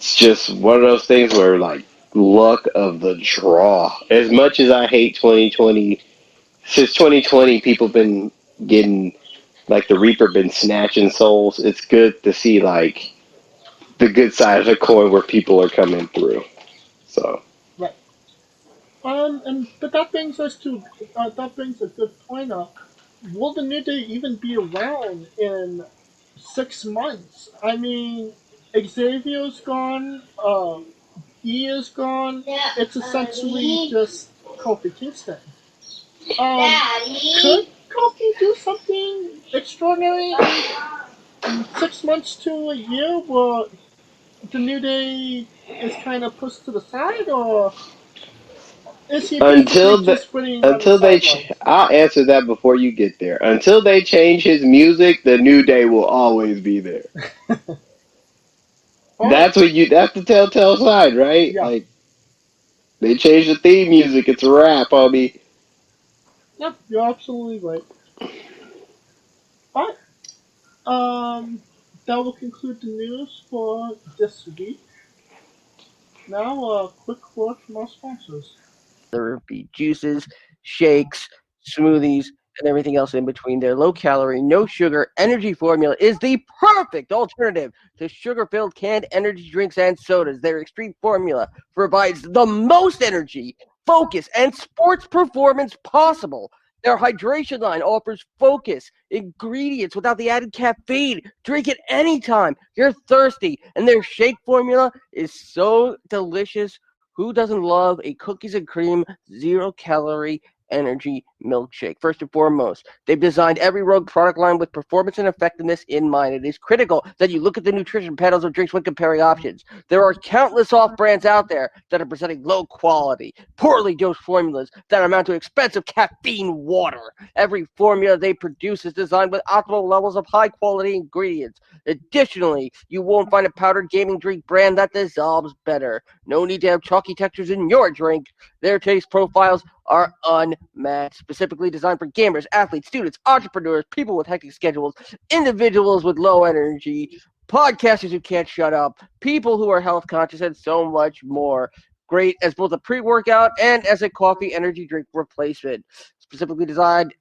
just one of those things where, like, luck of the draw. As much as I hate 2020, since 2020 people been getting, like, the Reaper been snatching souls. It's good to see, like, the good side of the coin where people are coming through. So right. And but that brings a good point up. Will the New Day even be around in 6 months? I mean, Xavier's gone. E is gone. It's essentially just Kofi Kingston. Could Kofi do something extraordinary in 6 months to a year where the New Day is kind of pushed to the side, or is he basically until the just waiting on the until sidelines? I'll answer that before you get there. Until they change his music, the New Day will always be there. All right. That's the telltale sign, right? Yeah. Like, they change the theme music, it's a wrap, homie. Yep. You're absolutely right. All right. That will conclude the news for this week. Now, a quick word from our sponsors. Whether it be juices, shakes, smoothies, and everything else in between. Their low calorie, no sugar energy formula is the perfect alternative to sugar filled canned energy drinks and sodas. Their extreme formula provides the most energy, focus, and sports performance possible. Their hydration line offers focus, ingredients without the added caffeine. Drink it anytime you're thirsty. And their shake formula is so delicious. Who doesn't love a cookies and cream, 0 calorie energy milkshake? First and foremost, they've designed every Rogue product line with performance and effectiveness in mind. It is critical that you look at the nutrition panels of drinks when comparing options. There are countless off brands out there that are presenting low quality, poorly dosed formulas that amount to expensive caffeine water. Every formula they produce is designed with optimal levels of high quality ingredients. Additionally, you won't find a powdered gaming drink brand that dissolves better. No need to have chalky textures in your drink. Their taste profiles are unmatched, specifically designed for gamers, athletes, students, entrepreneurs, people with hectic schedules, individuals with low energy, podcasters who can't shut up, people who are health conscious, and so much more. Great as both a pre workout and as a coffee energy drink replacement. Specifically designed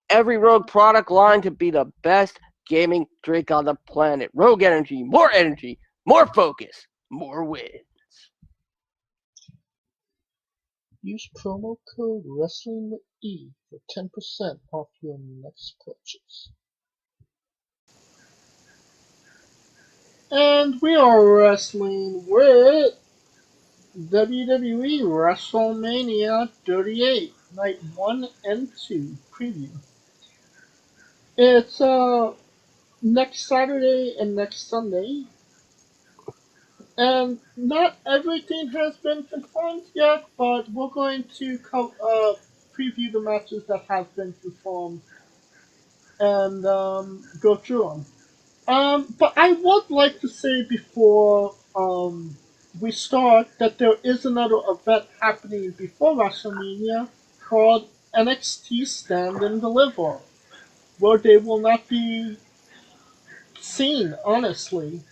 every Rogue product line to be the best gaming drink on the planet. Rogue Energy, more focus, more win. Use promo code WrestlingWithE for 10% off your next purchase. And we are wrestling with WWE WrestleMania 38, Night 1 and 2 preview. It's next Saturday and next Sunday. And not everything has been confirmed yet, but we're going to preview the matches that have been confirmed and go through them. But I would like to say before we start that there is another event happening before WrestleMania called NXT Stand and Deliver, where they will not be seen, honestly.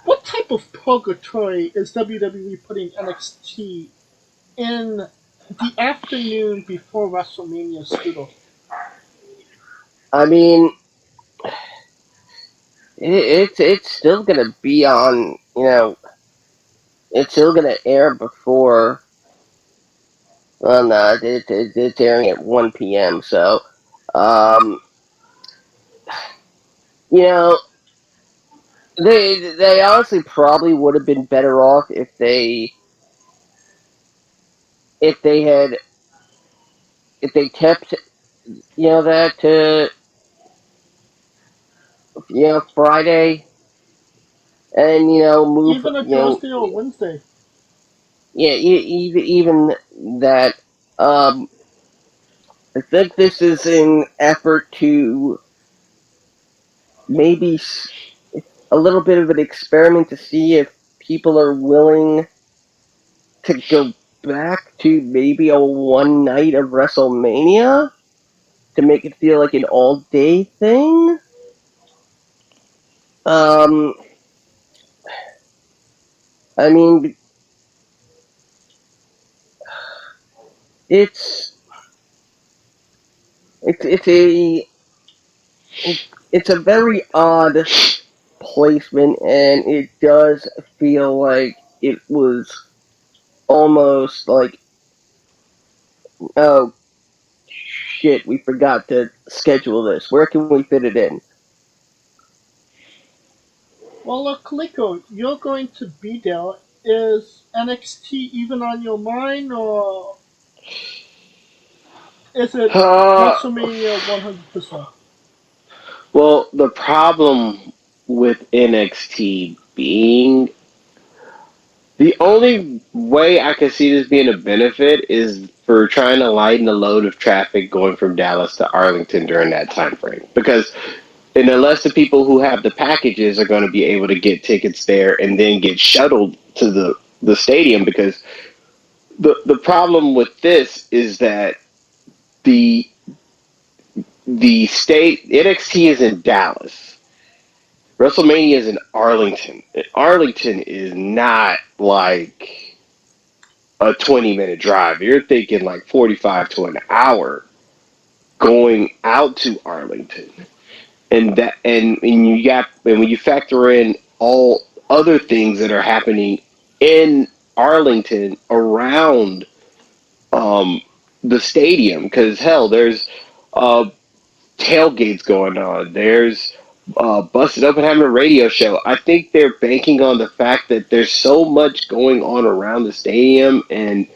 What type of purgatory is WWE putting NXT in the afternoon before WrestleMania, Scooter? I mean, it's still gonna be on. It's still gonna air before. Well, no, it's airing at 1 p.m. So, um, you know, they honestly probably would have been better off if they had if they kept that to Friday, and move Even a Thursday or Wednesday. yeah, even that. um I think this is an effort to maybe a little bit of an experiment to see if people are willing to go back to maybe a one night of WrestleMania to make it feel like an all day thing. Um, I mean, it's it's a it's a very odd placement, and it does feel like it was almost like, oh shit, we forgot to schedule this. Where can we fit it in? Well, look, Kaliko, you're going to be there. Is NXT even on your mind, or is it Uh, WrestleMania 100%? well, the problem with NXT being the only way I can see this being a benefit is for trying to lighten the load of traffic going from Dallas to Arlington during that time frame. Because and unless the people who have the packages are going to be able to get tickets there and then get shuttled to the stadium, because the problem with this is that the the state NXT is in Dallas. WrestleMania is in Arlington. Arlington is not like a 20-minute drive. You're thinking like 45 to an hour going out to Arlington. And when you factor in all other things that are happening in Arlington around the stadium, because hell, there's uh, tailgates going on. There's Busted Open having a radio show. I think they're banking on the fact that there's so much going on around the stadium, and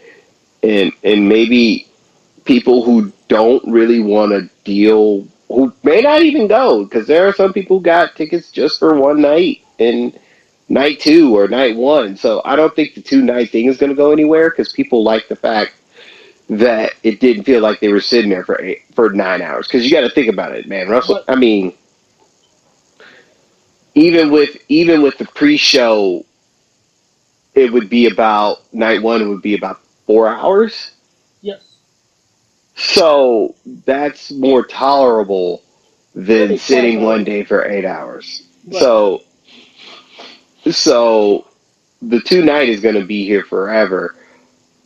maybe people who don't really want to deal, who may not even go, because there are some people who got tickets just for one night and night two or night one. So I don't think the 2 night thing is going to go anywhere, because people like the fact that it didn't feel like they were sitting there for 9 hours. Because you got to think about it, man. Russell, But I mean, even with the pre-show, it would be about night one. It would be about 4 hours. yes, So that's more tolerable than maybe five sitting one hours. day for 8 hours. Right. So the 2 night is going to be here forever.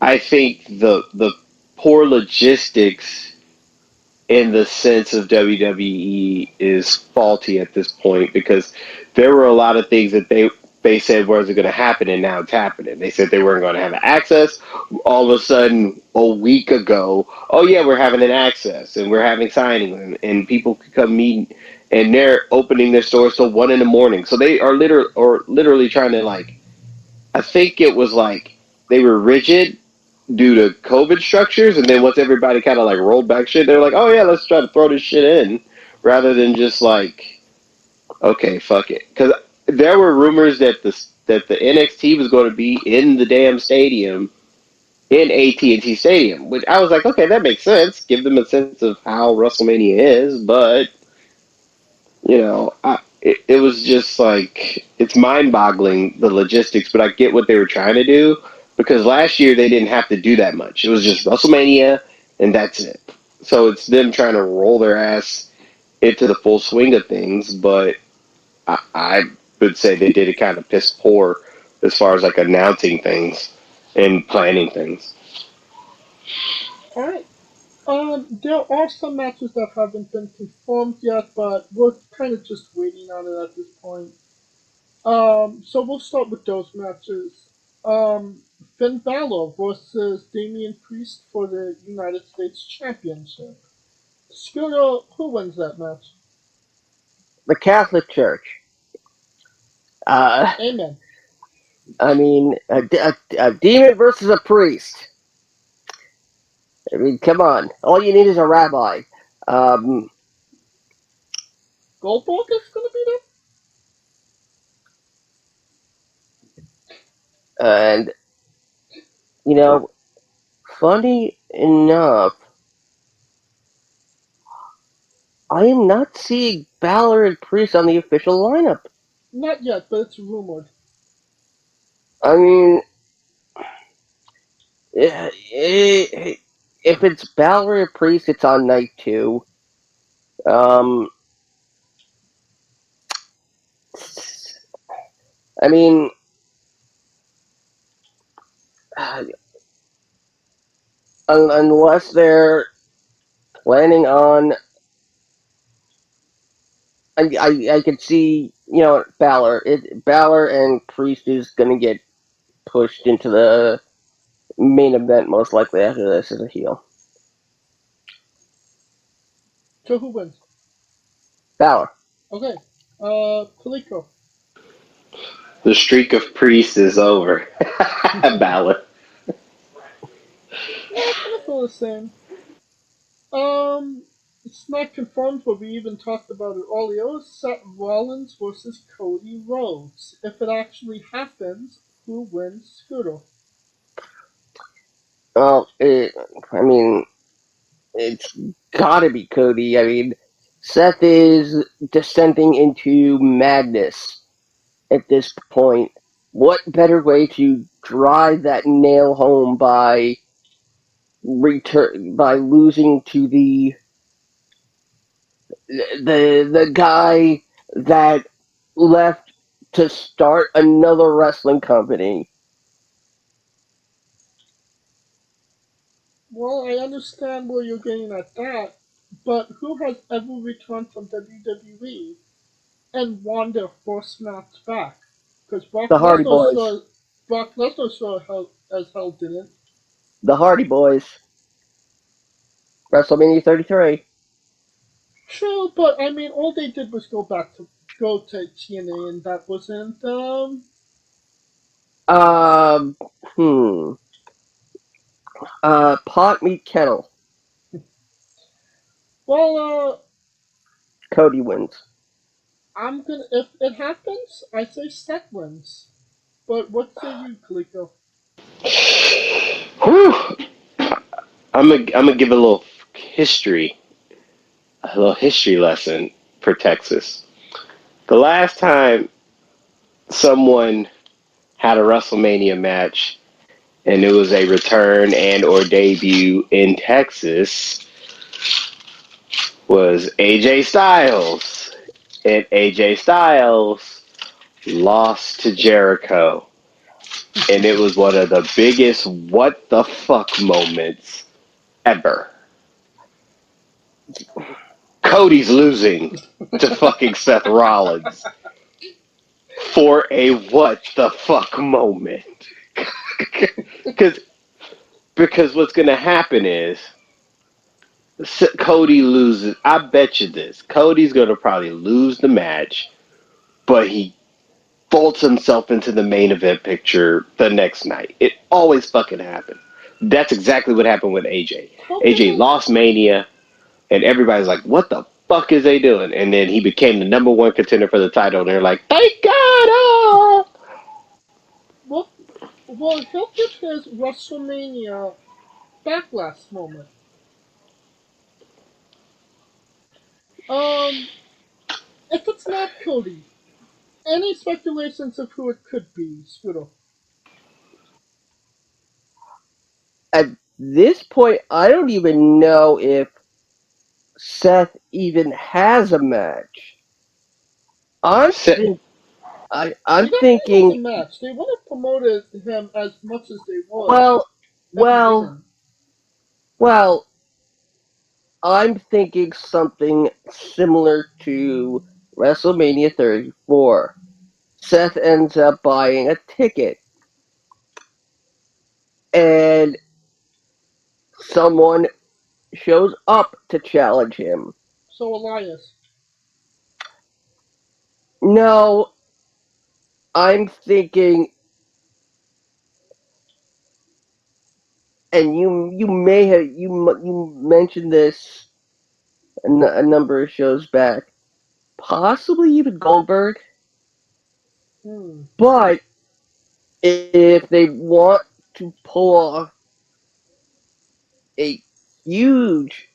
I think the poor logistics in the sense of WWE is faulty at this point, because there were a lot of things that they said wasn't going to happen, and now it's happening. They said they weren't going to have access. All of a sudden, a week ago, oh yeah, we're having an access and we're having signing, and people could come meet, and they're opening their stores till 1 in the morning. So they are literally trying to, like, I think it was like they were rigid due to COVID structures, and then once everybody kind of like rolled back shit, they're like, oh yeah, let's try to throw this shit in, rather than just like, okay, fuck it. Because there were rumors that the NXT was going to be in the damn stadium in AT&T Stadium, which I was like, okay, that makes sense. Give them a sense of how WrestleMania is, but it was just like it's mind-boggling the logistics. But I get what they were trying to do because last year they didn't have to do that much. It was just WrestleMania and that's it. So it's them trying to roll their ass into the full swing of things, but I would say they did it kind of piss poor as far as like announcing things and planning things. All right. There are some matches that haven't been confirmed yet, but we're kind of just waiting on it at this point. So we'll start with those matches. Finn Balor versus Damien Priest for the United States Championship. Scooter, who wins that match? The Catholic Church. Amen. I mean, a demon versus a priest. I mean, come on. All you need is a rabbi. Um, Goldberg is going to be there? and, funny enough, I am not seeing Balor and Priest on the official lineup. Not yet, but it's rumored. I mean, if it's Balor and Priest, it's on night 2. Um, I mean, unless they're planning on, I could see, Balor and Priest is gonna get pushed into the main event most likely after this as a heel. So who wins? Balor. Okay. Kaliko. The streak of priests is over. Balor. Yeah, I kind of feel the same. It's not confirmed, but we even talked about it earlier. Seth Rollins versus Cody Rhodes. If it actually happens, who wins Scooter? Well, I mean, it's gotta be Cody. I mean, Seth is descending into madness at this point. What better way to drive that nail home by losing to the guy that left to start another wrestling company? Well, I understand where you're getting at that, but who has ever returned from WWE and won their first match back? Because The Hardy Boys. Brock Lesnar sure as hell didn't. The Hardy Boys. WrestleMania 33. True, but I mean, all they did was go to TNA, and that wasn't. Um, hmm. Pot meet kettle. Well, Cody wins. I'm gonna. If it happens, I say Seth wins. But what say you, Kaliko? Whew. I'm gonna give a little history lesson for Texas. The last time someone had a WrestleMania match and it was a return and or debut in Texas was AJ Styles. And AJ Styles lost to Jericho. And it was one of the biggest what the fuck moments ever. Cody's losing to fucking Seth Rollins for a what the fuck moment. because because what's gonna happen is Cody loses. I bet you this. Cody's gonna probably lose the match, but he bolts himself into the main event picture the next night. It always fucking happens. That's exactly what happened with AJ. How can AJ it? lost Mania, and everybody's like, "What the fuck is they doing? And then he became the number one contender for the title, and they're like, thank God! Oh! Well, well, he'll get his WrestleMania backlash moment. Um, if it's not Cody, any speculations of who it could be, Scooter? At this point, I don't even know if Seth even has a match. I'm Se- think He I'm definitely has a thinking. match. They would have promoted him as much as they would Well, if he well, didn't. well. I'm thinking something similar to WrestleMania 34. Seth ends up buying a ticket, and someone shows up to challenge him. So Elias. No, I'm thinking, and you may have you mentioned this a number of shows back, possibly even Goldberg. Hmm. But if they want to pull off a huge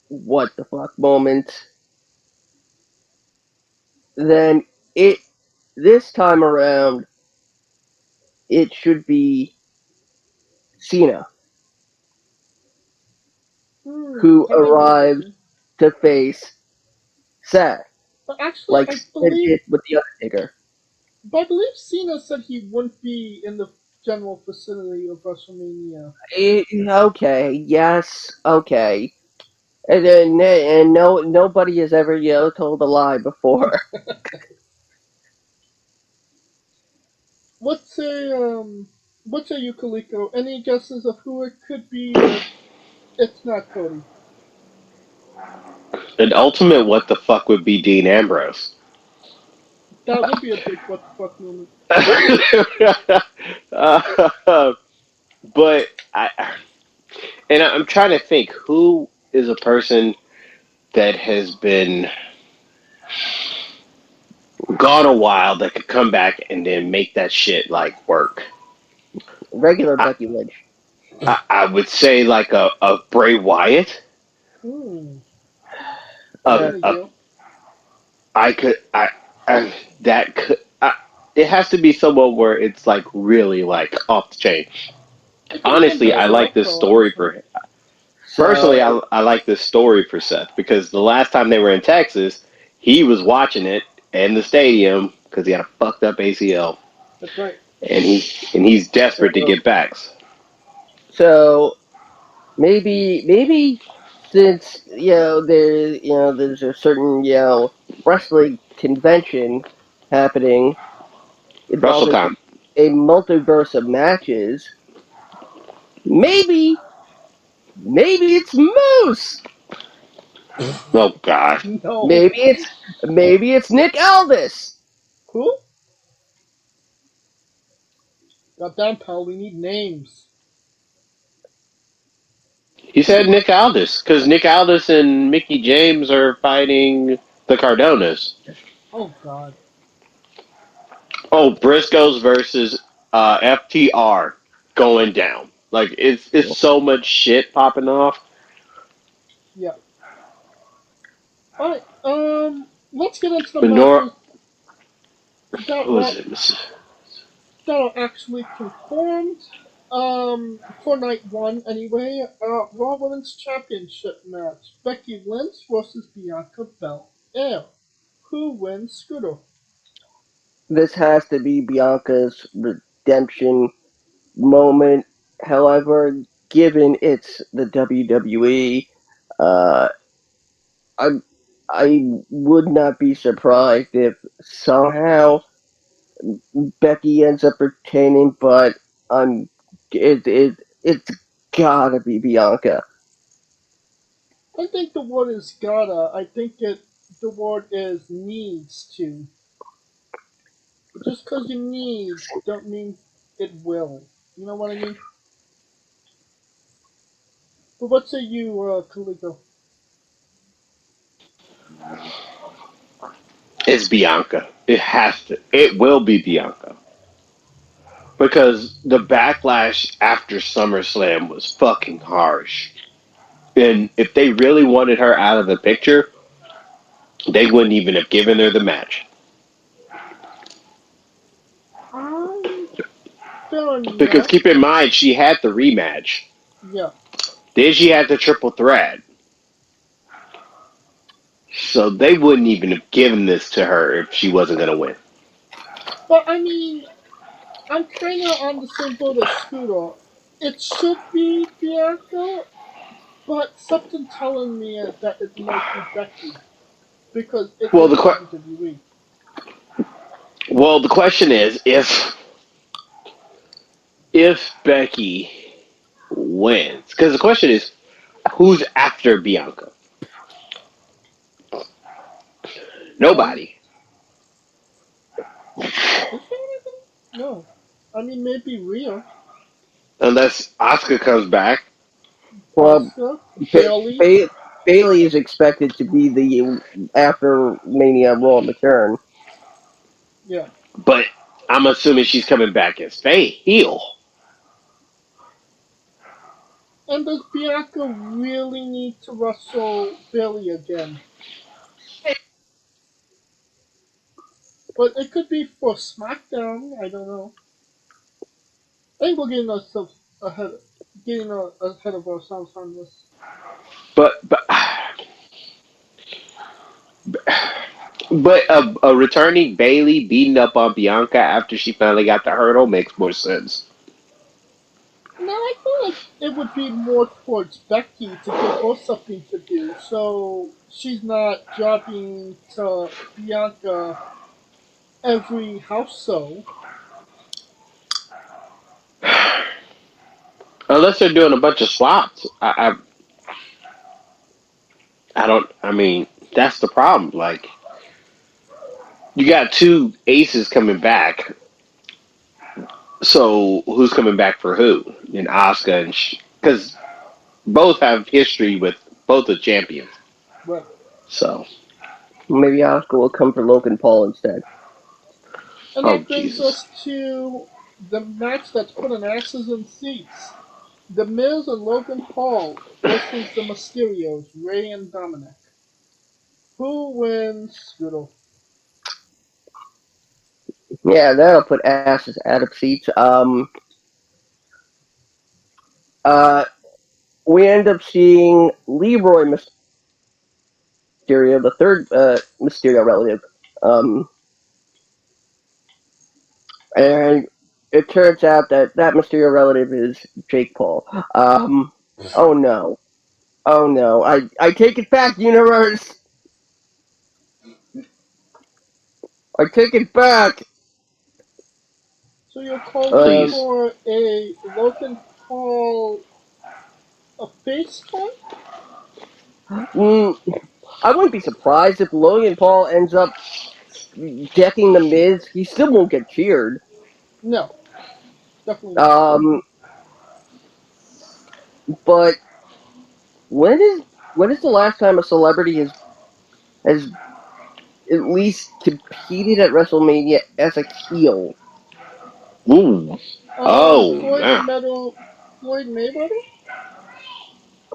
what the fuck moment, then it this time around it should be Cena who I think you're arrives right. to face Seth, But actually, like Sid did with the Undertaker. I believe Cena said he wouldn't be in the general vicinity of WrestleMania. Okay, yes, okay. And nobody has ever told a lie before. Let's say what's a Yukaliko? Any guesses of who it could be if it's not Cody? An ultimate what the fuck would be Dean Ambrose. That would be a big what the fuck moment. But I'm trying to think who is a person that has been gone a while that could come back and then make that shit like work. Regular I, Becky Lynch. I would say like a Bray Wyatt. Hmm. Uh, There you A go. I could I that could it has to be someone where it's like really like off the chain. It could be Honestly, I like Humberto this also, story actually. for personally. so I like this story for Seth because the last time they were in Texas, he was watching it in the stadium because he had a fucked up ACL, That's right. and he's desperate to so get back. so maybe since there's a certain wrestling convention happening involving WrestleCon. a multiverse of matches, maybe it's Moose. Oh God. No. Maybe it's Nick Aldis. Who? Goddamn, pal, we need names. He said Nick Aldis because Nick Aldis and Mickey James are fighting the Cardonas. Oh God. Oh, Briscoes versus FTR going down. Like it's so much shit popping off. Yeah. Alright, let's get into the Nor matches that what was are it? that are actually confirmed. For night one anyway. Raw Women's Championship match: Becky Lynch versus Bianca Belair. Who wins, Scooter? This has to be Bianca's redemption moment. However, given it's the WWE, uh, I I would not be surprised if somehow Becky ends up retaining, but I'm it's gotta be Bianca. I think the word is gotta. I think the word is needs to. Just because you need don't mean it will. You know what I mean? But what say you, Calico? It's Bianca. It has to. It will be Bianca. Because the backlash after SummerSlam was fucking harsh. And if they really wanted her out of the picture, they wouldn't even have given her the match. Fair Because enough. keep in mind, she had the rematch. Yeah. Then she had the triple threat. So they wouldn't even have given this to her if she wasn't going to win. But I mean, I'm kind of on the same boat as Scooter. It should be Bianca, but something telling me that it might be Becky because it Well, is the WWE. well, the question is if Becky wins, because the question is who's after Bianca? Um, Nobody. is there anything? No. I mean, maybe Rhea, Unless Asuka comes back. Well, Asuka, ba- Bailey. ba- Bailey is expected to be the after Mania Raw return. Yeah. But I'm assuming she's coming back as heel. And does Bianca really need to wrestle Bailey again? But it could be for SmackDown. I don't know. I think we're ahead, ahead of ourselves on this. But but a returning Bailey beating up on Bianca after she finally got the hurdle makes more sense. No, I feel like it would be more towards Becky to give her something to do, so she's not jobbing to Bianca every house show. Unless they're doing a bunch of swaps. I don't. I mean, that's the problem. Like you got two aces coming back. So who's coming back for who? And Asuka and because both have history with both the champions. Right. So Maybe Oscar will come for Logan Paul instead. And oh that brings Jesus. us to the match that's putting asses in seats. The Miz and Logan Paul versus the Mysterios, Ray and Dominic. Who wins, Scooter? Yeah, that'll put asses out of seats. Uh, we end up seeing Leroy Mysterio, the third Mysterio relative. Um, and it turns out that Mysterio relative is Jake Paul. Oh no. Oh no. I take it back, universe! I take it back! So you're calling Um, Please. for a Logan Paul a face turn? mm, I wouldn't be surprised if Logan Paul ends up decking the Miz. He still won't get cheered. No, definitely not. Um, but when is the last time a celebrity has at least competed at WrestleMania as a heel? Ooh. Oh Floyd man. Metal, Floyd Mayweather?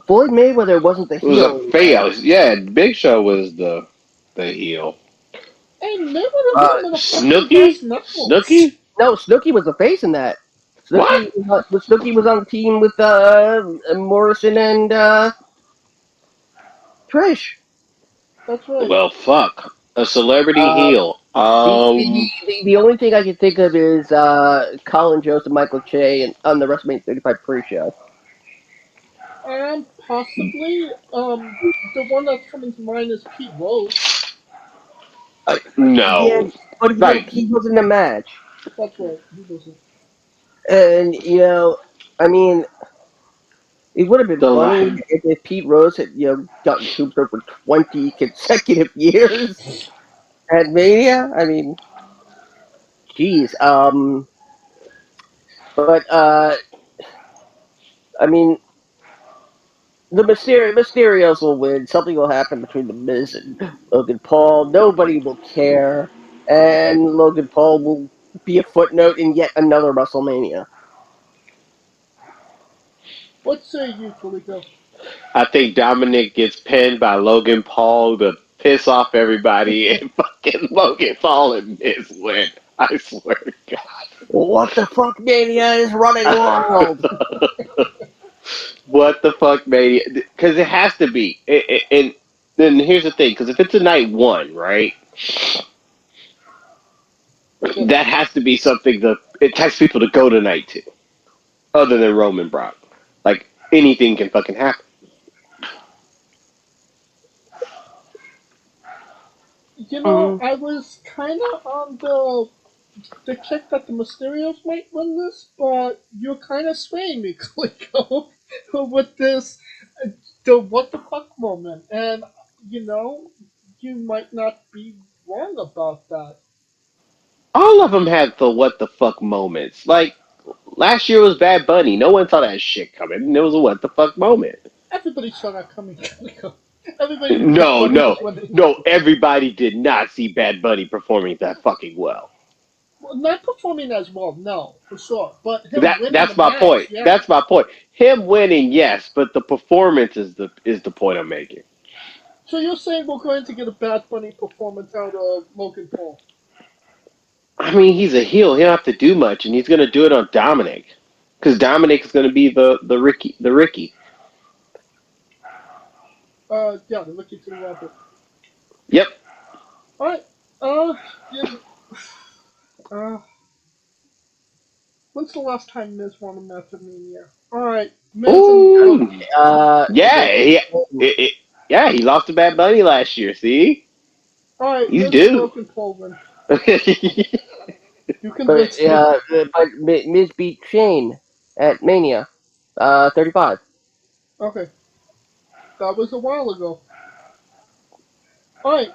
Floyd Mayweather wasn't the It was a heel in that. fail. Yeah, Big Show was the heel. Hey, Mayweather hit Uh, him in the fucking brass Snooky? knuckles. Snooky? no, Snooki was the face in that. What? Snooki was on the team with Morrison and Trish. That's right. Well, fuck. A celebrity Uh, heel. the only thing I can think of is Colin Jost and Michael Che and on the WrestleMania 35 pre-show. Possibly. The one that's coming to mind is Pete Rose. Yeah, No. but Like he was in the match, That's right. He doesn't. and I mean, it would have been the la- funny if Pete Rose had gotten cooped up for 20 consecutive years at Mania. I mean, geez. But I mean, the Mysterios will win. Something will happen between the Miz and Logan Paul. Nobody will care, and Logan Paul will be a footnote in yet another WrestleMania. What say you, Kaliko? I think Dominic gets pinned by Logan Paul to piss off everybody, and fucking Logan Paul and Miz win. I swear to What the fuck, Mania is running wild. God. What the fuck, Mania? Because it has to be. And then here's the thing: because if it's a night one, right, Yeah. that has to be something that entices people to go to night two, other than Roman Brock. Like anything can fucking happen. I was kind of on the kick that the Mysterios might win this, but you're kind of swaying me, Kaliko, with this the what the fuck moment, and you might not be wrong about that. All of them had the what the fuck moments. Like last year was Bad Bunny. No one saw that shit coming. It was a what the fuck moment. Everybody saw that coming, Kaliko. Everybody knew Bad No, Bunny no, was winning. no. Everybody did not see Bad Bunny performing that fucking well. Well, not performing as well, no, for sure. But him winning the That's my match, point. yeah. That's my point. Him winning, yes, but the performance is the point I'm making. So you're saying we're going to get a Bad Bunny performance out of Logan Paul? I mean, he's a heel. He don't have to do much, and he's going to do it on Dominic, because Dominic is going to be the Ricky. Yeah, the Ricky to the Rabbit. Yep. All right. You uh, when's the last time Miz won a match at Mania? All right, Miz and Ooh. Yeah. The, Yeah. He lost to Bad Bunny last year. See, all right, he's Miz and due. Logan Paul win. But You convinced me. but Miz beat Shane at Mania, 35. Okay, that was a while ago. All right,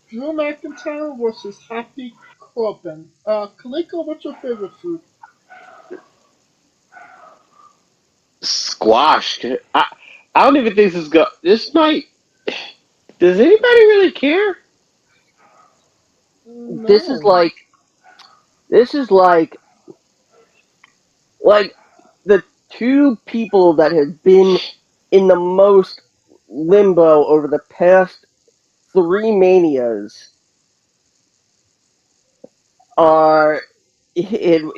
Drew McIntyre versus Happy Corbin. Kaliko, what's your favorite food? squash. I don't even think this is go. This might. Does anybody really care? This is No. like this is like the two people that have been in the most limbo over the past three manias are in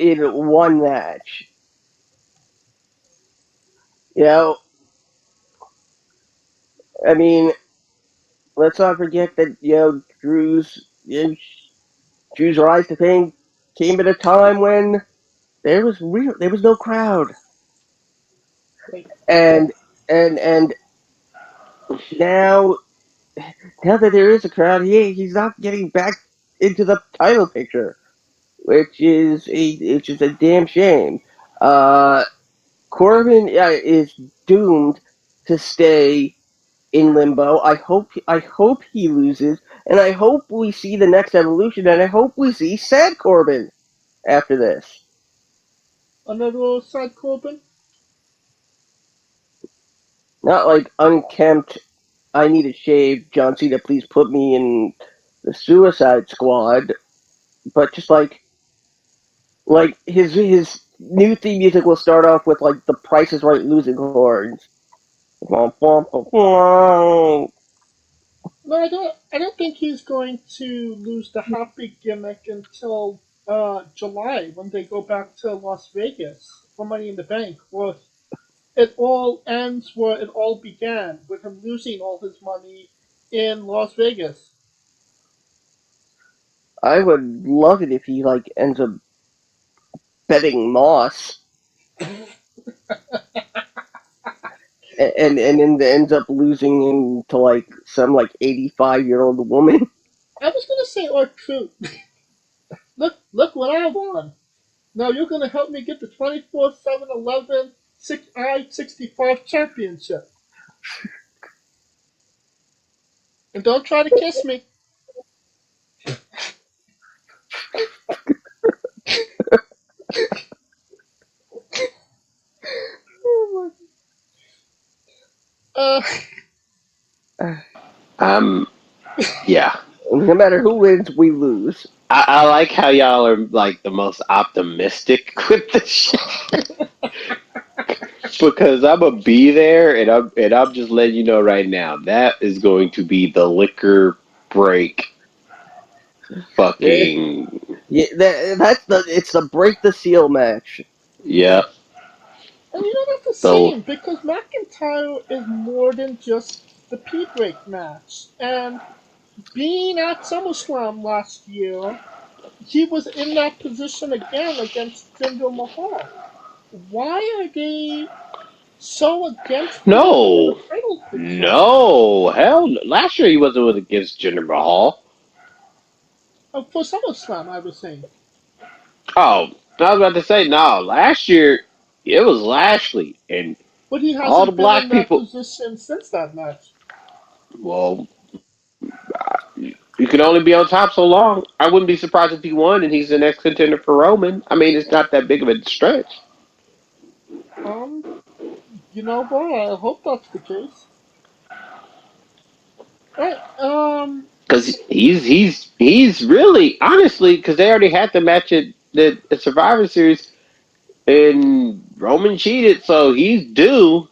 one match. You know, I mean, let's not forget that Drew's rise to fame came at a time when there was no crowd, Wait. and and now now that there is a crowd, he's not getting back into the title picture, which is a damn shame. Uh, Corbin is doomed to stay in limbo. I hope he loses, and I hope we see the next evolution, and I hope we see sad Corbin after this. Another side Corbin? Not like unkempt. I need a shave, John Cena. Please put me in the Suicide Squad. But just like his new theme music will start off with like the Price is Right losing horns. No, I don't think he's going to lose the happy gimmick until July when they go back to Las Vegas for Money in the Bank. Where it all ends where it all began with him losing all his money in Las Vegas. I would love it if he like ends up betting Moss and then ends up losing to like some like 85-year-old woman. I was gonna say truth. Look what I won. Now you're gonna help me get the 24/7/11 I-65 championship. And don't try to kiss me. Oh Yeah. No matter who wins, we lose. I like how y'all are like the most optimistic with the shit because I'm gonna be there, and I'm just letting you know right now that is going to be the liquor break. Yeah, Fucking it's the break the seal match. yeah. And that's the So same because McIntyre is more than just the P break match. And being at SummerSlam last year, he was in that position again against Jinder Mahal. Why are they so against putting him in a no, title picture? no, hell, last year he wasn't with against Jinder Mahal. For SummerSlam, I was saying. Oh, I was about to say no. Last year it was Lashley and But he all the hasn't been in black that people. position since that match. Well, you can only be on top so long. I wouldn't be surprised if he won and he's the next contender for Roman. I mean, it's not that big of a stretch. Um, what? I hope that's the case. Alright, Because he's really honestly because they already had the match at the Survivor Series and Roman cheated, so he's due,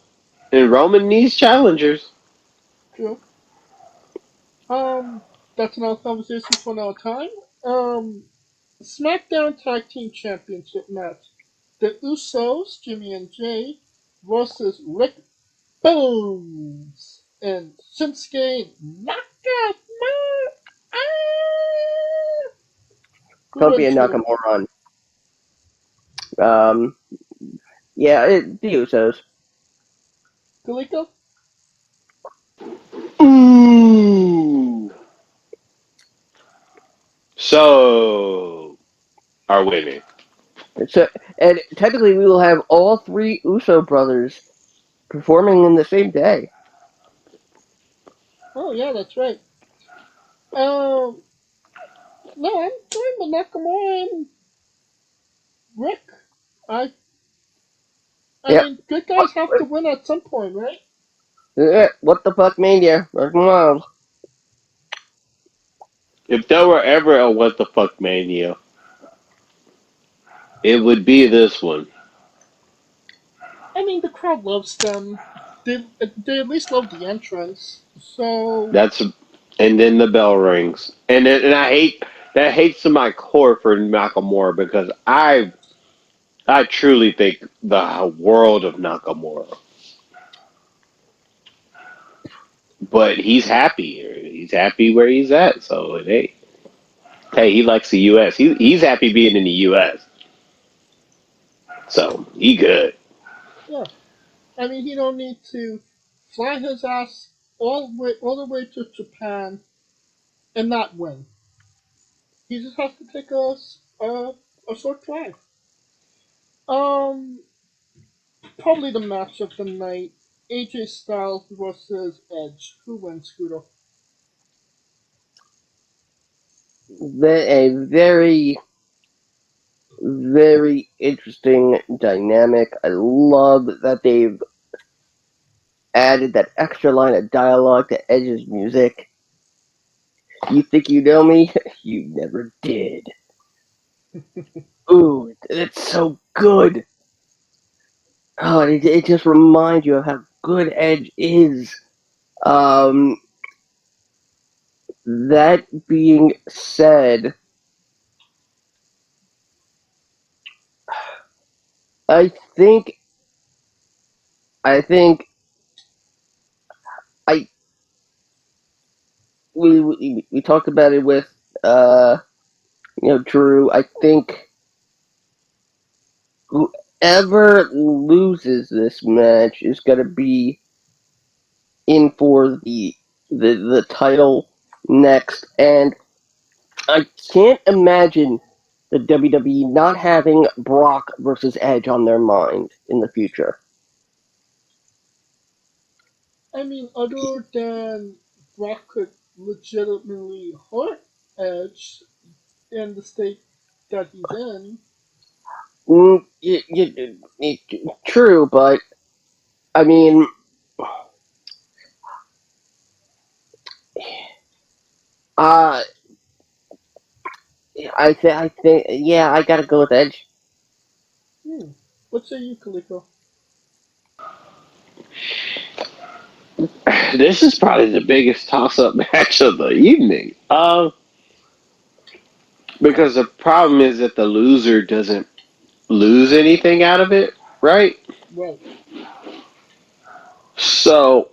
and Roman needs challengers. true. That's another conversation for another time. SmackDown Tag Team Championship match. The Usos, Jimmy and Jay, versus Rick Bones and Shinsuke Nakamura. Ah! Who Kofi wins and here? Nakamura on. Yeah, the Usos. Kaliko? Ooh. So are winning. So, and technically, we will have all three Uso brothers performing in the same day. Oh yeah, that's right. Um, no, I'm fine with Nakamura and Rick. I I Yep. mean, good guys have to win at some point, right? What the fuck, Mania? Come on. If there were ever a what the fuck mania, it would be this one. I mean, the crowd loves them. They at least love the entrance. So That's and then the bell rings, and I hate that hates to my core for Nakamura because I truly think the world of Nakamura, but he's happy here. He's happy where he's at. So hey, he likes the U.S. He's happy being in the U.S. So he good. yeah, I mean, he don't need to fly his ass all the way to Japan and not win. He just has to take a short drive. Um, Probably the match of the night: AJ Styles versus Edge. Who wins, Scooter? A very, very interesting dynamic. I love that they've added that extra line of dialogue to Edge's music. You think you know me? You never did. Ooh, it's so good. Oh, it just reminds you of how good Edge is. Um, that being said, I think I think I we talked about it with Drew. I think whoever loses this match is going to be in for the title next, and I can't imagine the WWE not having Brock versus Edge on their mind in the future. I mean, other than Brock could legitimately hurt Edge in the state that he's in. True, but I mean, I think, yeah, I gotta go with Edge. What say you, Kaliko? This is probably the biggest toss-up match of the evening. Because the problem is that the loser doesn't lose anything out of it, right? Right. So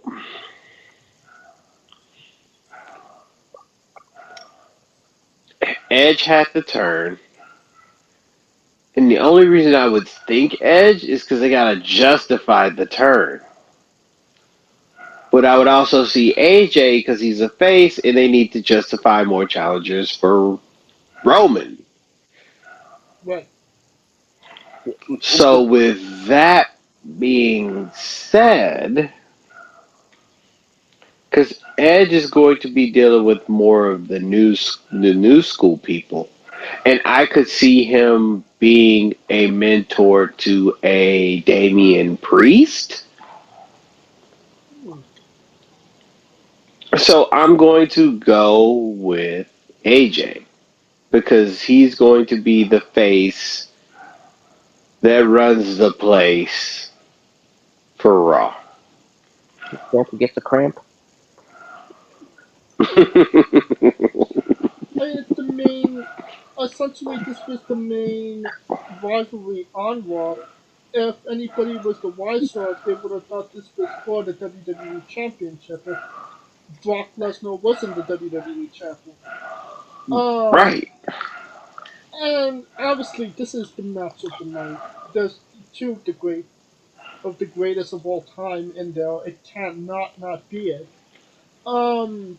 Edge had to turn, and the only reason I would think Edge is because they gotta justify the turn. But I would also see AJ because he's a face, and they need to justify more challengers for Roman. Right. So with that being said, because Edge is going to be dealing with more of the new school people, and I could see him being a mentor to a Damien Priest. Hmm. So I'm going to go with AJ because he's going to be the face that runs the place for Raw. Don't forget the cramp. It's the main. Essentially, this was the main rivalry on Raw. If anybody was the Wiseauds, they would have thought this was for the WWE Championship. If Brock Lesnar wasn't the WWE Champion. Um, Right. and obviously, this is the match of the night. There's two of the greatest of all time in there. It can't not be it. Um,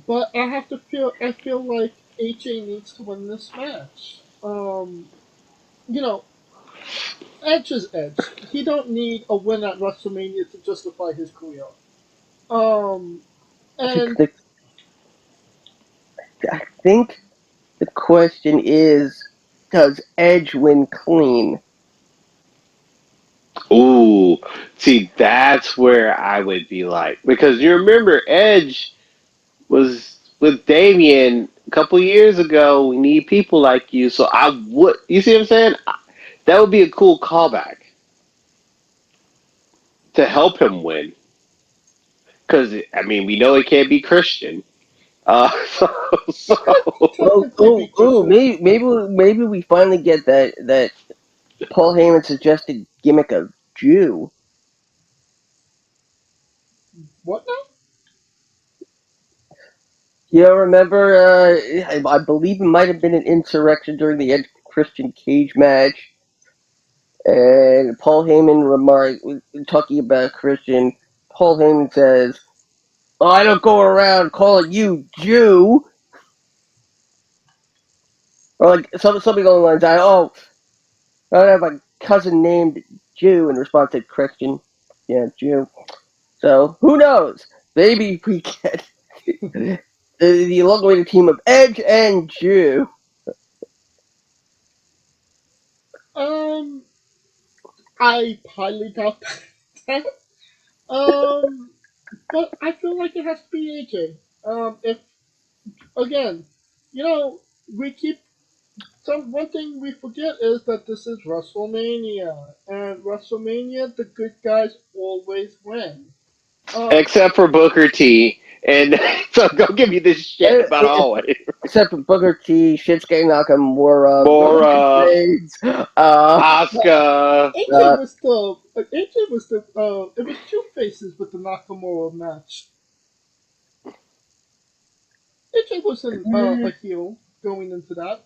but I feel like AJ needs to win this match. You know, Edge is Edge. He don't need a win at WrestleMania to justify his career. Um, and I think the question is, does Edge win clean? Ooh, see, that's where I would be like, because you remember Edge was with Damien a couple years ago. We need people like you, so I would. You see what I'm saying? That would be a cool callback to help him win. Because I mean, we know it can't be Christian. So, it could technically be Christian. Maybe we finally get that Paul Heyman suggested gimmick of Jew. What now? You remember? I believe it might have been an insurrection during the Edge Christian cage match, and Paul Heyman remarked, talking about Christian. Paul Heyman says, "Oh, I don't go around calling you Jew," or like something along the lines. I have a cousin named Jew, in response to Christian. Yeah, Jew. So who knows? Maybe we get the elongated team of Edge and Jew. Um, I highly doubt that. Um, but I feel like it has to be AJ. If again, you know, we keep one thing we forget is that this is WrestleMania, and WrestleMania, the good guys always win. Uh, except for Booker T, and so don't give me this shit about always. Except for Booker T, Shinsuke Nakamura, Roman Mora, Reigns. Asuka. AJ was the it was two faces with the Nakamura match. AJ wasn't a heel going into that.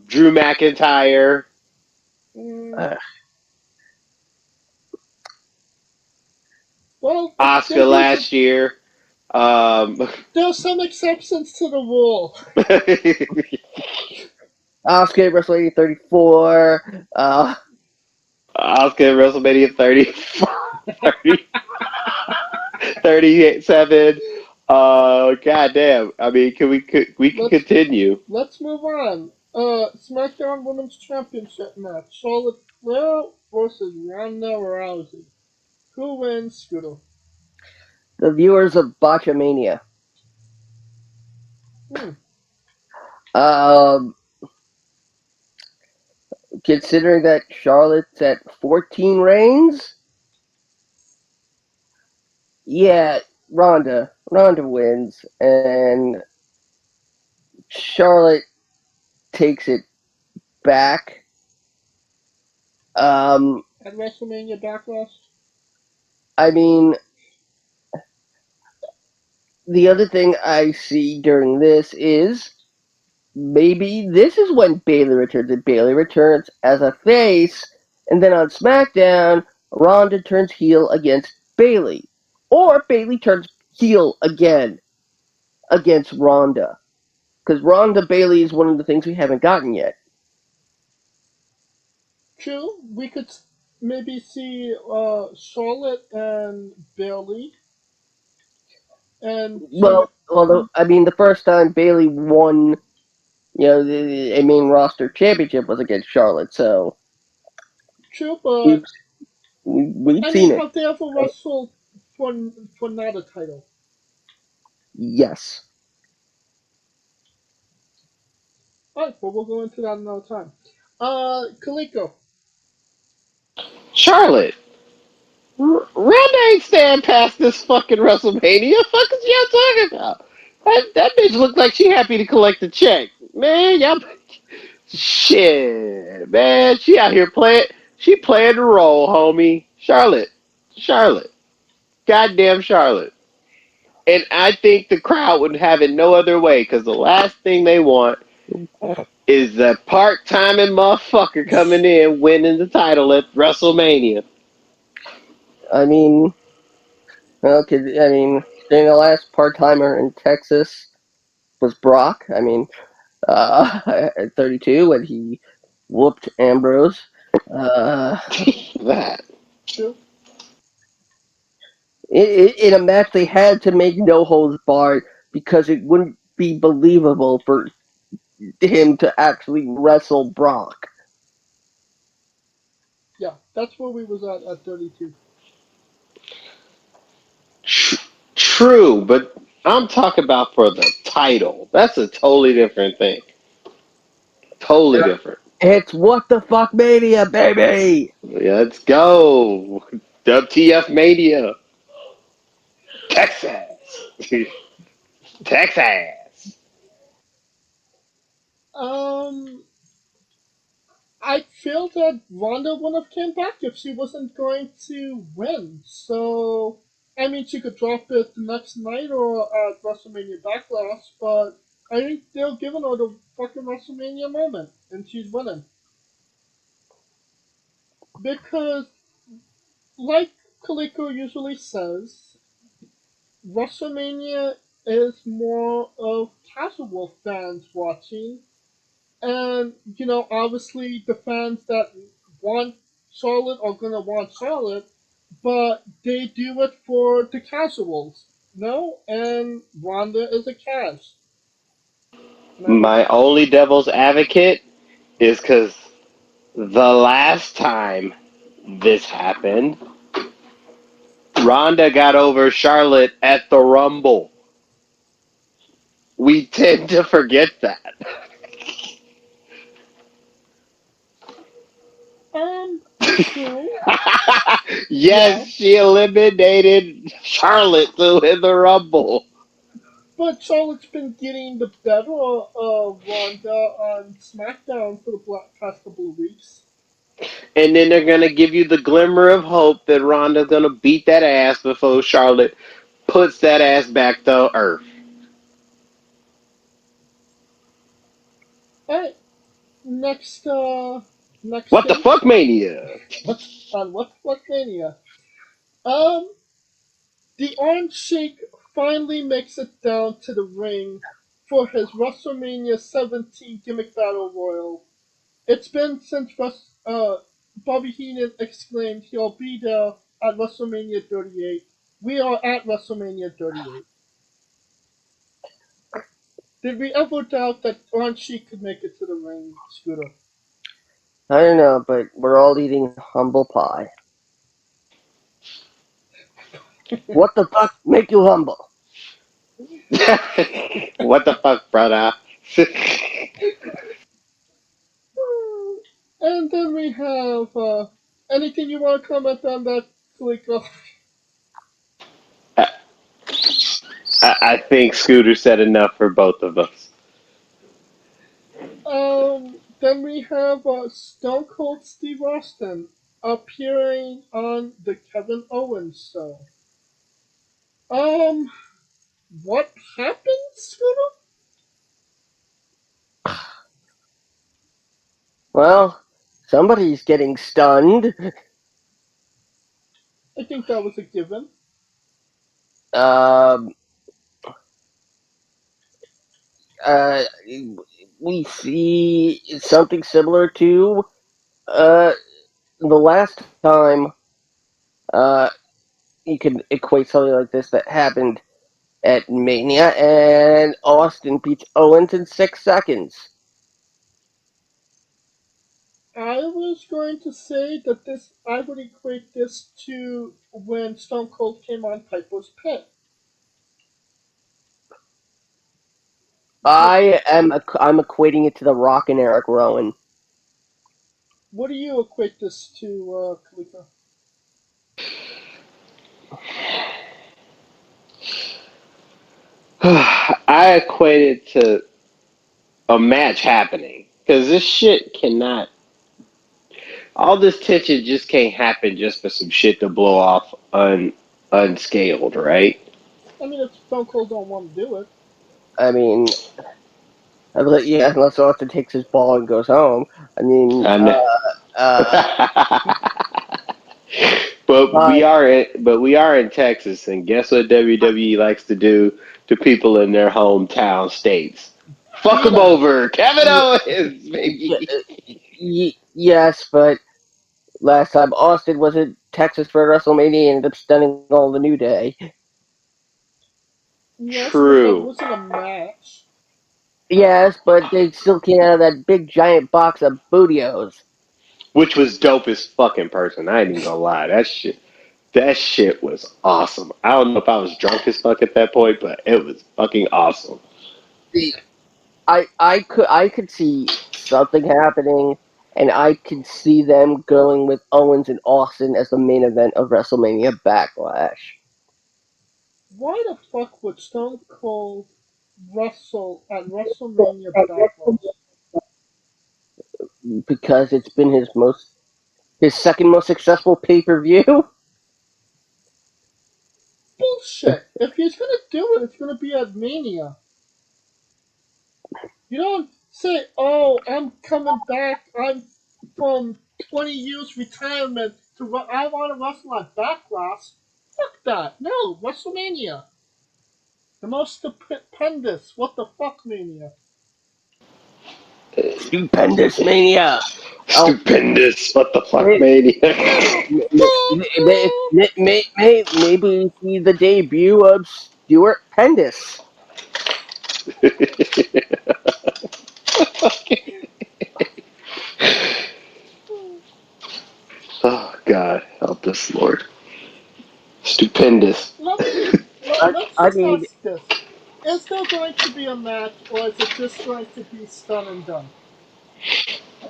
Drew McIntyre, Mm, Uh, well, Asuka last year. Um, there's some exceptions to the rule. Asuka WrestleMania 34. Asuka WrestleMania 30, 30 37. Goddamn. I mean, we can Let's continue. let's move on. SmackDown Women's Championship match: Charlotte Flair versus Ronda Rousey. Who wins, Scooter? The viewers of Botchamania. Hmm. Um, considering that Charlotte's at 14 reigns, yeah, Ronda wins, and Charlotte takes it back. At WrestleMania Backlash? I mean, the other thing I see during this is maybe this is when Bayley returns, and Bayley returns as a face, and then on SmackDown, Ronda turns heel against Bayley, or Bayley turns heel again against Ronda, because Ronda Bayley is one of the things we haven't gotten yet. True, we could maybe see Charlotte and Bailey and Well, although I mean, the first time Bayley won, a main roster championship was against Charlotte, so true, we've but we've I seen mean, it. have they ever wrestled for not a title? Yes. Alright, but we'll go into that another time. Kaliko. Charlotte. Ronda ain't stand past this fucking WrestleMania. Fuck is y'all talking about? That bitch looked like she happy to collect the check. Man, y'all. Shit, man. She out here playing. She playing the role, homie. Charlotte. Goddamn Charlotte. And I think the crowd would have it no other way because the last thing they want is the part-timing motherfucker coming in winning the title at WrestleMania. I mean, okay. I mean, the last part timer in Texas was Brock. I mean, at 32 when he whooped Ambrose. Uh, That. True. in a match they had to make no holds barred because it wouldn't be believable for him to actually wrestle Brock. Yeah, that's where we was at 32. True, but I'm talking about for the title. That's a totally different thing. Totally different. It's what the fuck mania, baby. Let's go. WTF Mania. Texas. Texas. Um, I feel that Ronda wouldn't have came back if she wasn't going to win. So, I mean, she could drop it the next night or at WrestleMania Backlash, but I think they're giving her the fucking WrestleMania moment, and she's winning. Because, like Kaliko usually says, WrestleMania is more of casual fans watching. And, obviously the fans that want Charlotte are going to want Charlotte, but they do it for the casuals. No? And Ronda is a cash. And I hope. My only devil's advocate is because the last time this happened, Ronda got over Charlotte at the Rumble. We tend to forget that. True. Yes, Yeah. she eliminated Charlotte to win the Rumble. But Charlotte's been getting the better of Ronda on SmackDown for the past couple of weeks. And then they're going to give you the glimmer of hope that Ronda's going to beat that ass before Charlotte puts that ass back to earth. Alright, next, next What the thing. fuck, Mania? What Mania? Um, The Iron Sheik finally makes it down to the ring for his WrestleMania 17 gimmick battle royal. It's been since Bobby Heenan exclaimed he'll be there at WrestleMania 38. We are at WrestleMania 38. Did we ever doubt that Iron Sheik could make it to the ring, Scooter? I don't know, but we're all eating humble pie. What the fuck make you humble? What the fuck, brother? And then we have anything you want to comment on that, Kaliko? I think Scooter said enough for both of us. Then we have Stone Cold Steve Austin appearing on the Kevin Owens show. Um, what happened, Scooter? Well, somebody's getting stunned. I think that was a given. Um, uh, we see something similar to uh, the last time uh, you can equate something like this that happened at Mania, and Austin beats Owens in 6 seconds. I was going to say that I would equate this to when Stone Cold came on Piper's Pit. I'm equating it to The Rock and Eric Rowan. What do you equate this to, Kalika? I equate it to a match happening because this shit cannot. All this tension just can't happen just for some shit to blow off unscaled, right? I mean, if Stone Cold don't want to do it, I mean, yeah, unless Austin takes his ball and goes home. I mean, I'm not. uh, but but we are in Texas, and guess what WWE likes to do to people in their hometown states? Fuck beat them him. over, Kevin y- Owens, baby. yes, but last time Austin was in Texas for WrestleMania and ended up stunning all the New Day. Yes, but that True. wasn't a match. Yes, but they still came out of that big giant box of bootios. Which was dope as fucking person. I ain't even gonna lie. That shit was awesome. I don't know if I was drunk as fuck at that point, but it was fucking awesome. See, I could see something happening, and I could see them going with Owens and Austin as the main event of WrestleMania Backlash Why the fuck would Stone Cold wrestle at WrestleMania Backlash? because it's been his second most successful pay per view. Bullshit! If he's gonna do it, it's gonna be at Mania. You don't say, "Oh, I'm coming back. I'm from 20 years retirement to what I want to wrestle at Backlash." Fuck that. No, WrestleMania. The most stupendous. What the fuck, Mania? Stupendous Mania. Oh, Stupendous. What the fuck, may, mania? maybe see the debut of Stuart Pendis. Oh God, help us, Lord. Stupendous. Let me let's I just mean, ask this: is there going to be a match, or is it just going to be stun and done?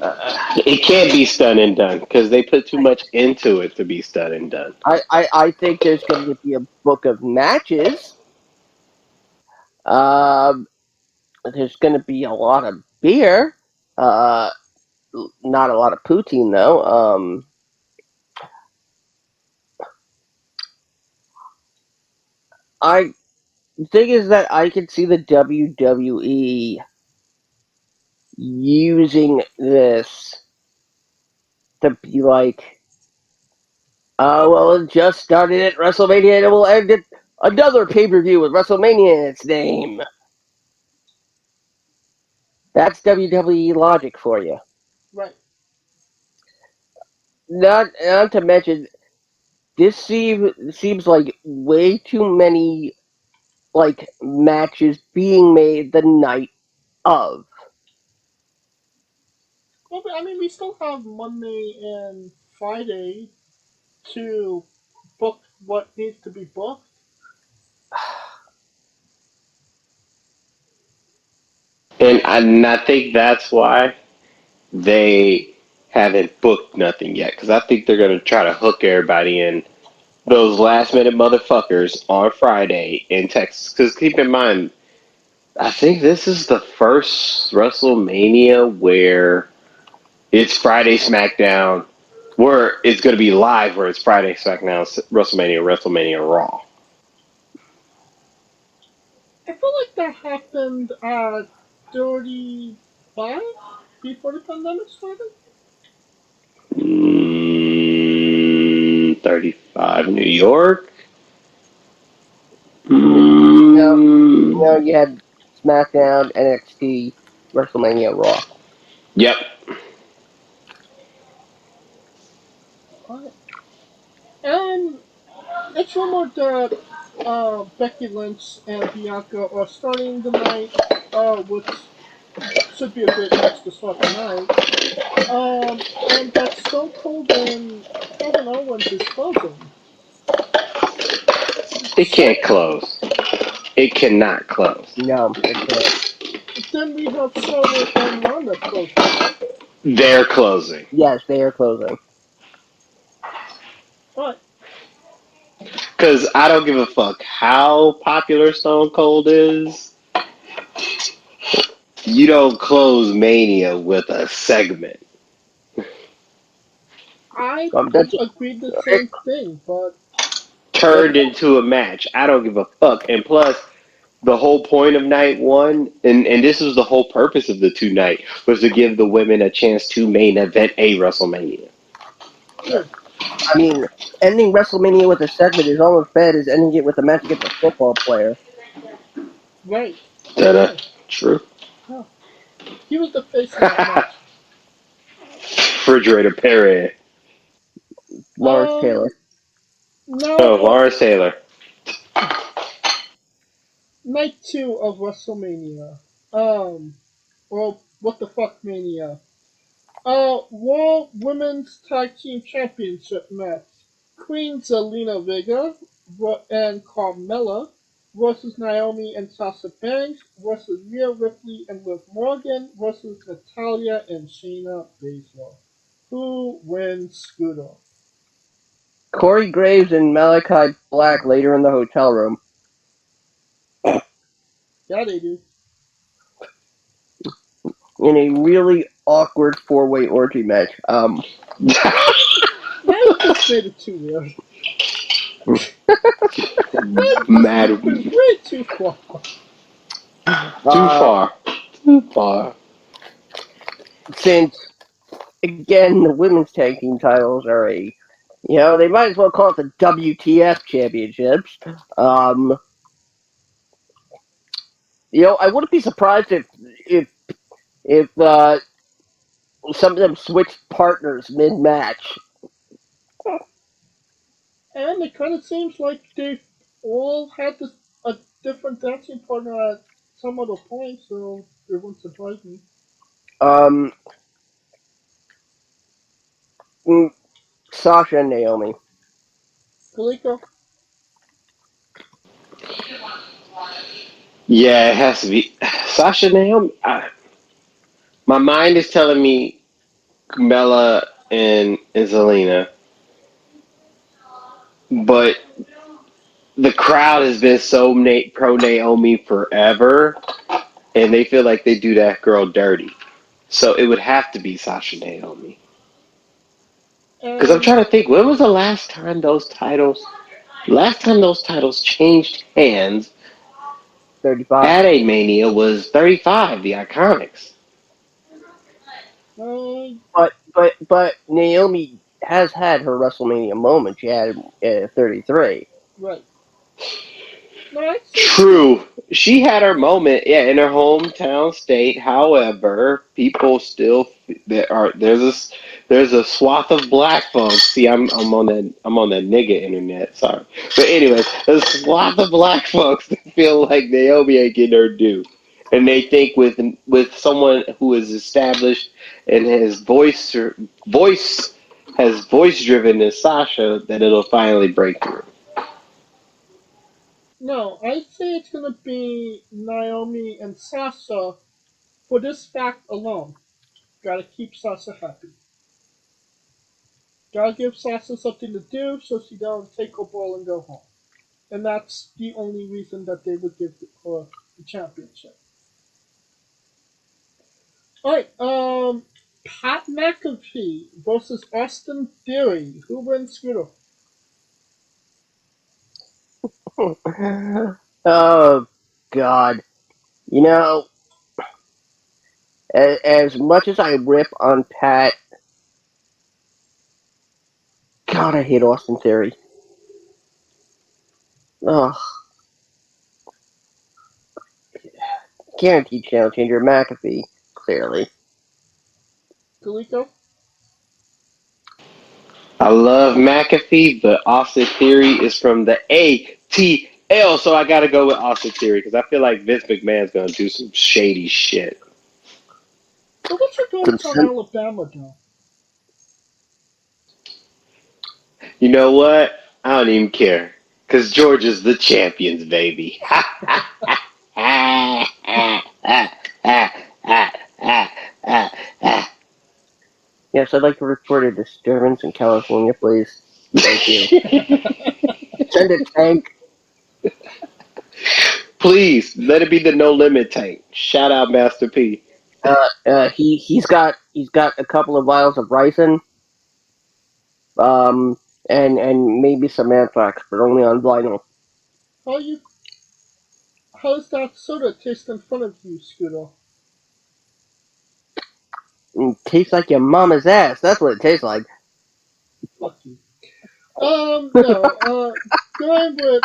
uh, It can't be stun and done because they put too much into it to be stun and done. I think there's going to be a book of matches. Um, there's going to be a lot of beer. Uh, not a lot of poutine though. I the thing is that I can see the WWE using this to be like, well, it just started at WrestleMania and it will end at another pay per view with WrestleMania in its name. That's WWE logic for you. Right. Not to mention, this seems like way too many like matches being made the night of. Well, I mean, we still have Monday and Friday to book what needs to be booked. And I think that's why they haven't booked nothing yet, because I think they're going to try to hook everybody in those last minute motherfuckers on Friday in Texas. Because keep in mind, I think this is the first WrestleMania where it's Friday SmackDown, where it's going to be live, where it's Friday SmackDown, WrestleMania Raw. I feel like that happened at 35 before the pandemic started. 35 New York. No, Mm, no, you had SmackDown, NXT, WrestleMania, Raw. yep. Alright. And it's rumored that Becky Lynch and Bianca are starting the night, which should be a great match to start the night. And that Stone Cold and Kevin Owens is closing. It can't So close. It cannot close. No, it can't. then we have Charlotte and Ronda closing, right? They're closing. Yes, they are closing. Alright. Because I don't give a fuck how popular Stone Cold is. You don't close Mania with a segment. I That's agreed the same thing, but Turned into a match. I don't give a fuck. And plus, the whole point of night one, and this was the whole purpose of the two night, was to give the women a chance to main event a WrestleMania. true. I mean, ending WrestleMania with a segment is almost bad as ending it with a match against a football player. Right. Ta-da. True. True. Huh. He was the face in that match. Refrigerator Perry. Lawrence Taylor. Um, now Oh, for Lawrence Taylor. night 2 of WrestleMania. Well, what the fuck Mania? Raw Women's Tag Team Championship match. Queen Zelina Vega and Carmella versus Naomi and Sasha Banks versus Rhea Ripley and Liv Morgan versus Natalya and Shayna Baszler. Who wins Scooter? Corey Graves and Malachi Black later in the hotel room Yeah, they do. in a really awkward four-way orgy match. Now you just made it too weird. Now you just Mad. took it way too far. Too Uh, far. Too far. since again the women's tag team titles are they might as well call it the WTF championships. Um, I wouldn't be surprised if some of them switched partners mid-match. And it kind of seems like they've all had a different dancing partner at some other point, so it wouldn't surprise me. Um, Sasha and Naomi. Kaliko? Yeah, it has to be. Sasha Naomi. My mind is telling me Carmella and Zelina, but the crowd has been so pro Naomi forever, and they feel like they do that girl dirty. So it would have to be Sasha Naomi. Because I'm And trying to think, when was the last time those titles? Last time those titles changed hands 35. at a Mania was 35, the Iconics. uh, But Naomi has had her WrestleMania moment. She had 33. right. No, I'd say she. True. She had her moment, yeah, in her hometown state. However, people still there's a swath of black folks. See, I'm on that nigga internet. Sorry, but anyways, there's a swath of black folks that feel like Naomi ain't getting her due, and they think with someone who is established and has voice has voice driven as Sasha that it'll finally break through. No, I'd say it's gonna be Naomi and Sasha for this fact alone. Gotta keep Sasha happy. Gotta give Sasha something to do so she don't take her ball and go home. And that's the only reason that they would give her the championship. Alright, Pat McAfee versus Austin Theory. Who wins, Scooter? Oh God! You know, as much as I rip on Pat, God, I hate Austin Theory. Oh, guaranteed channel changer McAfee. Clearly, Kaliko? I love McAfee, but Austin Theory is from the ATL, so I got to go with Austin Theory because I feel like Vince McMahon's going to do some shady shit. So what's your thoughts on consent. Alabama, though? You know what? I don't even care because Georgia's the champions, baby. Yes, I'd like to report a disturbance in California, please. Thank you. Send a tank. Please let it be the no limit tank. Shout out Master P. He's got a couple of vials of ricin, um, and maybe some anthrax, but only on vinyl. How you? How's that soda taste in front of you, Scooter? Tastes like your mama's ass. That's what it tastes like. Fuck you. No. Going with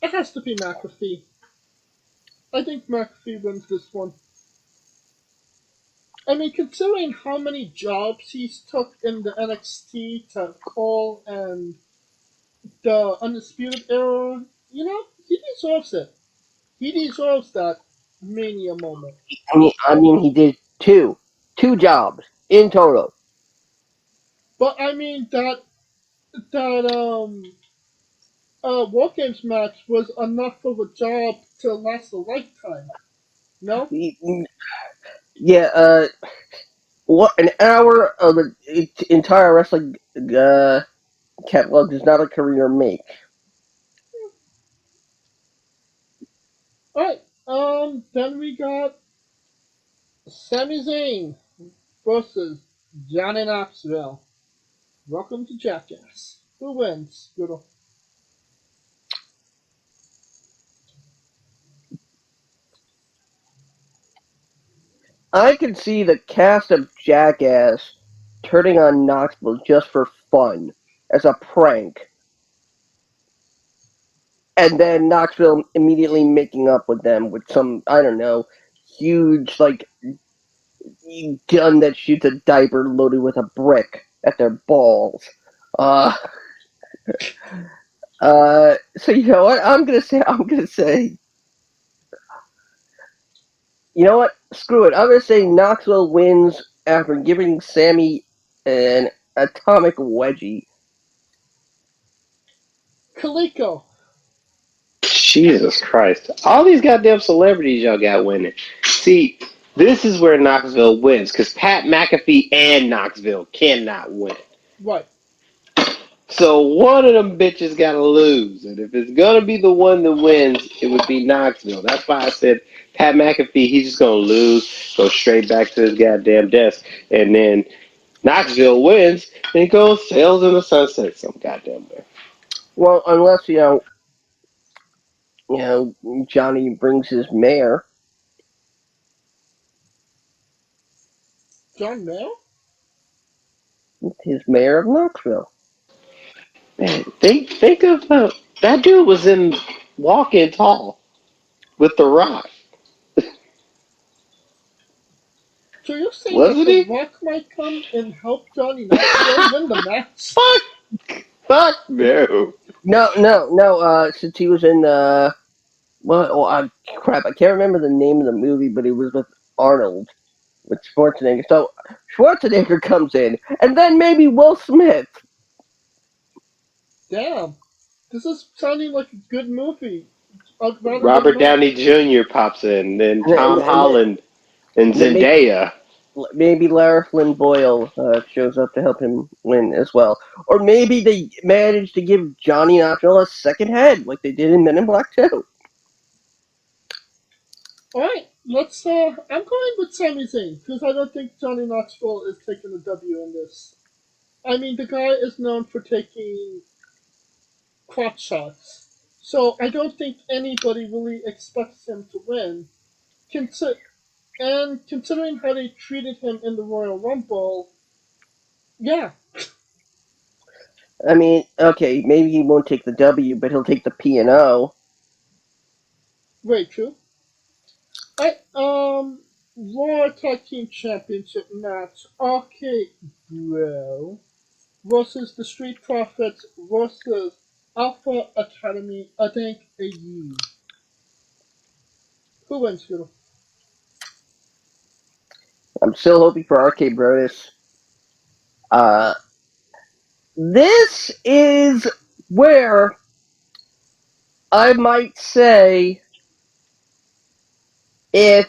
it has to be McAfee. I think McAfee wins this one. I mean, considering how many jobs he's took in the NXT to Cole and the Undisputed Era, he deserves it. He deserves that Mania moment. I mean, he did two jobs in total. But I mean that War Games match was enough of a job to last a lifetime. No? Yeah, what an hour of the entire wrestling catalog does not a career make. Alright. Then we got Sami Zayn versus Johnny Knoxville. Welcome to Jackass. Who wins? Good. I can see the cast of Jackass turning on Knoxville just for fun, as a prank, and then Knoxville immediately making up with them with some, I don't know, huge like gun that shoots a diaper loaded with a brick at their balls. Uh, so you know what? I'm gonna say, you know what? Screw it. I'm gonna say Knoxville wins after giving Sammy an atomic wedgie. Kaliko. Jesus Christ. All these goddamn celebrities y'all got winning. See, this is where Knoxville wins because Pat McAfee and Knoxville cannot win. Right. So one of them bitches got to lose. And if it's going to be the one that wins, it would be Knoxville. That's why I said Pat McAfee, he's just going to lose, go straight back to his goddamn desk. And then Knoxville wins, and he goes, sails in the sunset some goddamn way. Well, unless Johnny brings his mayor, John Mayer? his mayor of Knoxville. Man, think of that dude was in Walking Tall with The Rock, So you're saying that wasn't The he? Rock might come and help Johnny Knoxville win the match? Fuck no. No. Since he was in crap, I can't remember the name of the movie, but it was with Arnold, with Schwarzenegger. So Schwarzenegger comes in, and then maybe Will Smith. Damn. This is sounding like a good movie. About a good Robert match. Downey Jr. pops in, then And Tom Holland and then Zendaya. maybe Lara Flynn Boyle shows up to help him win as well. Or maybe they manage to give Johnny Knoxville a second head, like they did in Men in Black 2. Alright, let's, I'm going with Sami Zayn, because I don't think Johnny Knoxville is taking the W in this. I mean, the guy is known for taking crotch shots. So I don't think anybody really expects him to win. And considering how they treated him in the Royal Rumble, yeah. I mean, okay, maybe he won't take the W, but he'll take the P&O. Very true. Raw Tag Team Championship match. Okay, bro. Versus the Street Profits versus Alpha Academy. I think AU. Who wins, Fiddle? I'm still hoping for RK Brodus. This is where I might say if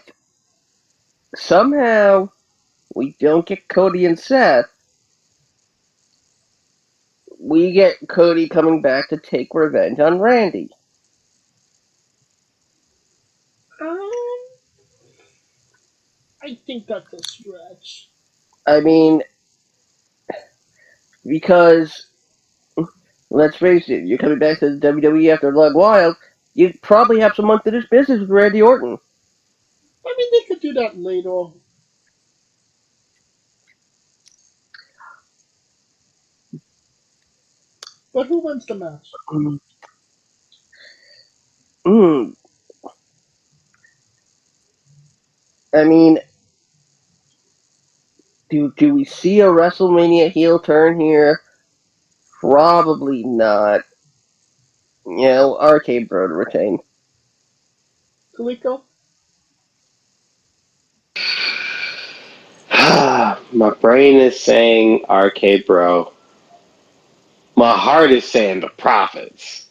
somehow we don't get Cody and Seth, we get Cody coming back to take revenge on Randy. Um, I think that's a stretch. I mean, because let's face it, you're coming back to the WWE after Leg Wild, you probably have some unfinished business with Randy Orton. I mean, they could do that later. But who wins the match? Mm. I mean, do we see a WrestleMania heel turn here? Probably not. You know, RK Bro to retain. Kaliko? My brain is saying RK Bro. My heart is saying the Profits.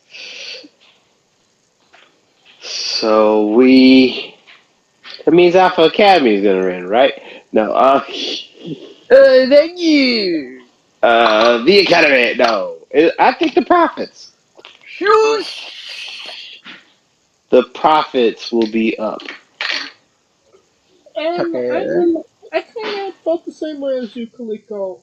So that means Alpha Academy is gonna win, right? No, Thank you! the Academy, no. I think the Profits. Shush! The Profits will be up. Tucker. I kind of felt the same way as you, Kaliko.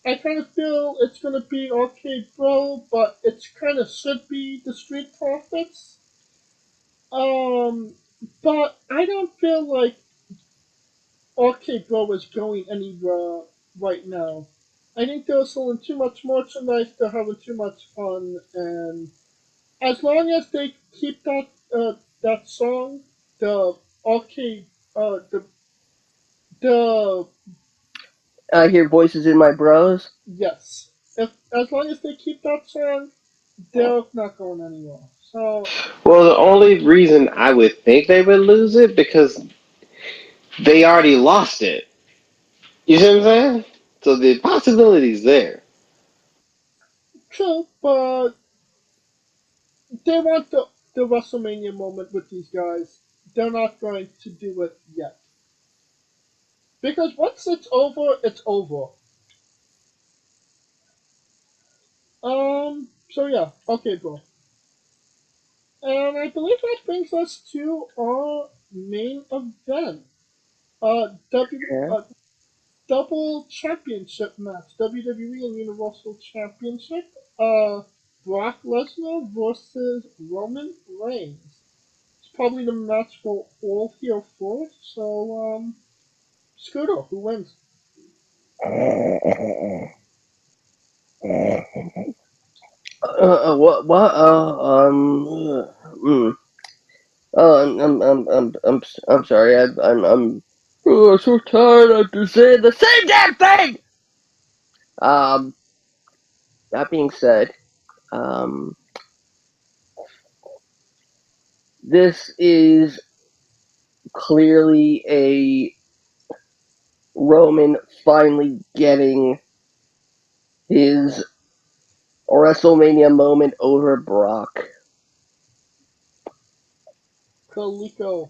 I kind of feel it's gonna be okay, bro, but it's kind of should be the Street Profits. Um, but I don't feel like okay, bro is going anywhere right now. I think they're selling too much merchandise, they're having too much fun, and as long as they keep that song, the okay, the the I hear voices in my bros. yes, if as long as they keep that song, they're not going anywhere. So Well, the only reason I would think they would lose it because they already lost it. You see what I'm saying? So the possibility's there. true, but they want the WrestleMania moment with these guys. They're not going to do it yet. Because once it's over, it's over. So yeah, okay, bro. And I believe that brings us to our main event. Uh, W, Yeah. uh, double championship match. WWE and Universal Championship. Brock Lesnar versus Roman Reigns. It's probably the match we're all here for. So, Scooter, who wins? What? What? Oh, I'm sorry. I'm so tired. I have to say the same damn thing. Um, that being said, um, this is clearly a Roman finally getting his WrestleMania moment over Brock. Kaliko.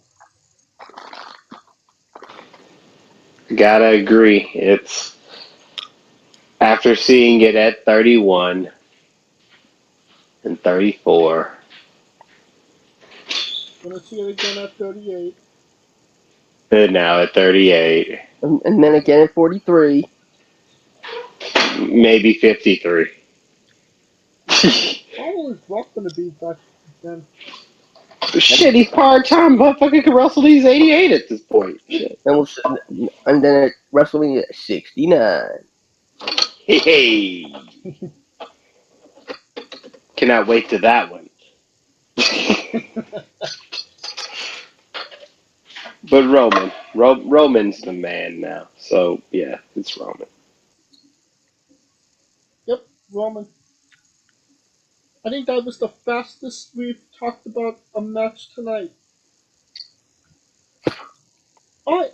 Gotta agree. It's after seeing it at 31 and 34. Gonna see it again at 38. And now at 38. And then again at 43. Maybe 53. How old is Brock gonna be back then? Shit, he's part-time motherfucker can wrestle. He's 88 at this point. Shit. And then at WrestleMania 69. Hey. Cannot wait to that one. But Roman's the man now. So, yeah, it's Roman. Yep, Roman. I think that was the fastest we've talked about a match tonight. Alright.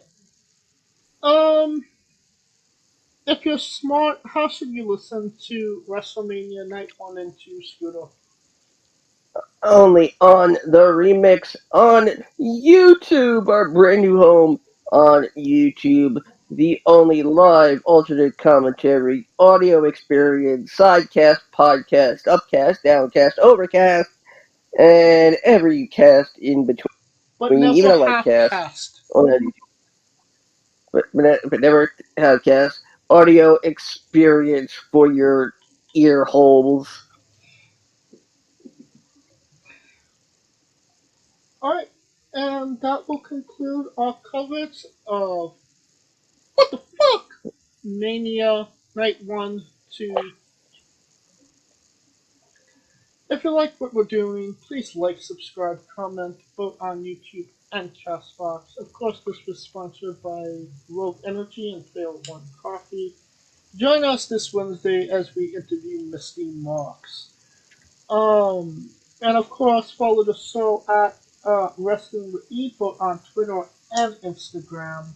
If you're smart, how should you listen to WrestleMania Night 1 and 2, Scooter? Only on the remix on YouTube, our brand new home on YouTube. The only live alternate commentary audio experience, sidecast, podcast, upcast, downcast, overcast, and every cast in between, But even never a light cast half-cast. on that, but never have cast audio experience for your ear holes. Alright, and that will conclude our coverage of what the fuck? Mania Night 1, 2. If you like what we're doing, please like, subscribe, comment, vote on YouTube and Castbox. Of course, this was sponsored by Rogue Energy and Player One Coffee. Join us this Wednesday as we interview Misty Marks. And of course, follow the show at Wrestling with E both on Twitter and Instagram.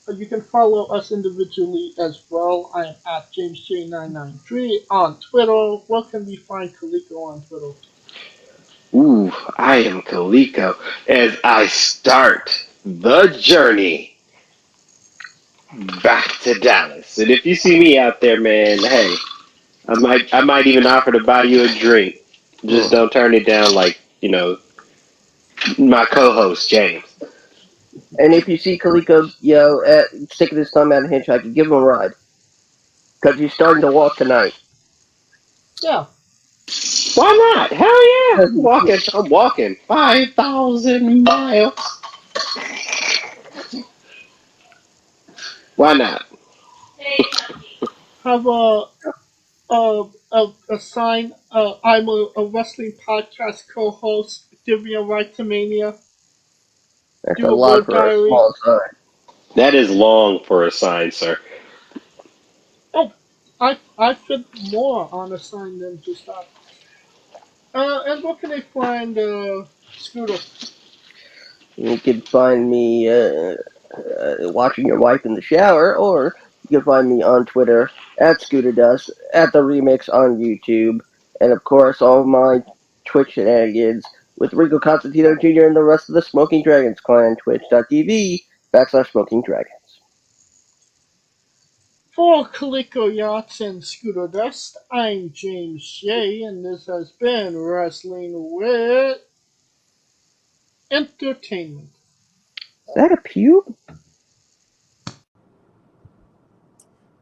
You can follow us individually as well. I am at JamesJ993 on Twitter. Where can we find Kaliko on Twitter? Ooh, I am Kaliko as I start the journey back to Dallas. And if you see me out there, man, hey, I might even offer to buy you a drink. Just don't turn it down like, my co-host James. And if you see Kaliko, sticking his thumb out of hitchhiking, give him a ride. Because he's starting to walk tonight. Yeah. Why not? Hell yeah! I'm walking 5,000 miles. Why not? Have a sign. I'm a wrestling podcast co-host. Give me a right to Mania. That's Do a a lot word for a diary. small sign. That is long for a sign, sir. Oh, I fit more on a sign than just that. And where can they find Scooter? You can find me watching your wife in the shower, or you can find me on Twitter at ScooterDust, at the Remix on YouTube, and of course all of my Twitch shenanigans with Rico Constantino Jr. and the rest of the Smoking Dragons clan, twitch.tv/Smoking Dragons. For Kaliko Yachts and Scooter Dust, I'm James Shea, and this has been Wrestling with Entertainment. Is that a pube?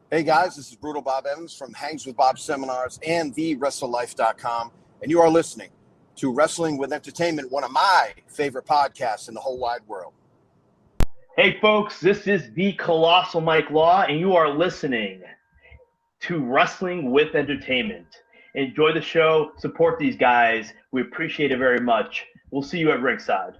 Hey guys, this is Brutal Bob Evans from Hangs with Bob Seminars and TheWrestleLife.com, and you are listening to Wrestling with Entertainment, one of my favorite podcasts in the whole wide world. Hey folks, this is the Colossal Mike Law, and you are listening to Wrestling with Entertainment. Enjoy the show, support these guys. We appreciate it very much. We'll see you at ringside.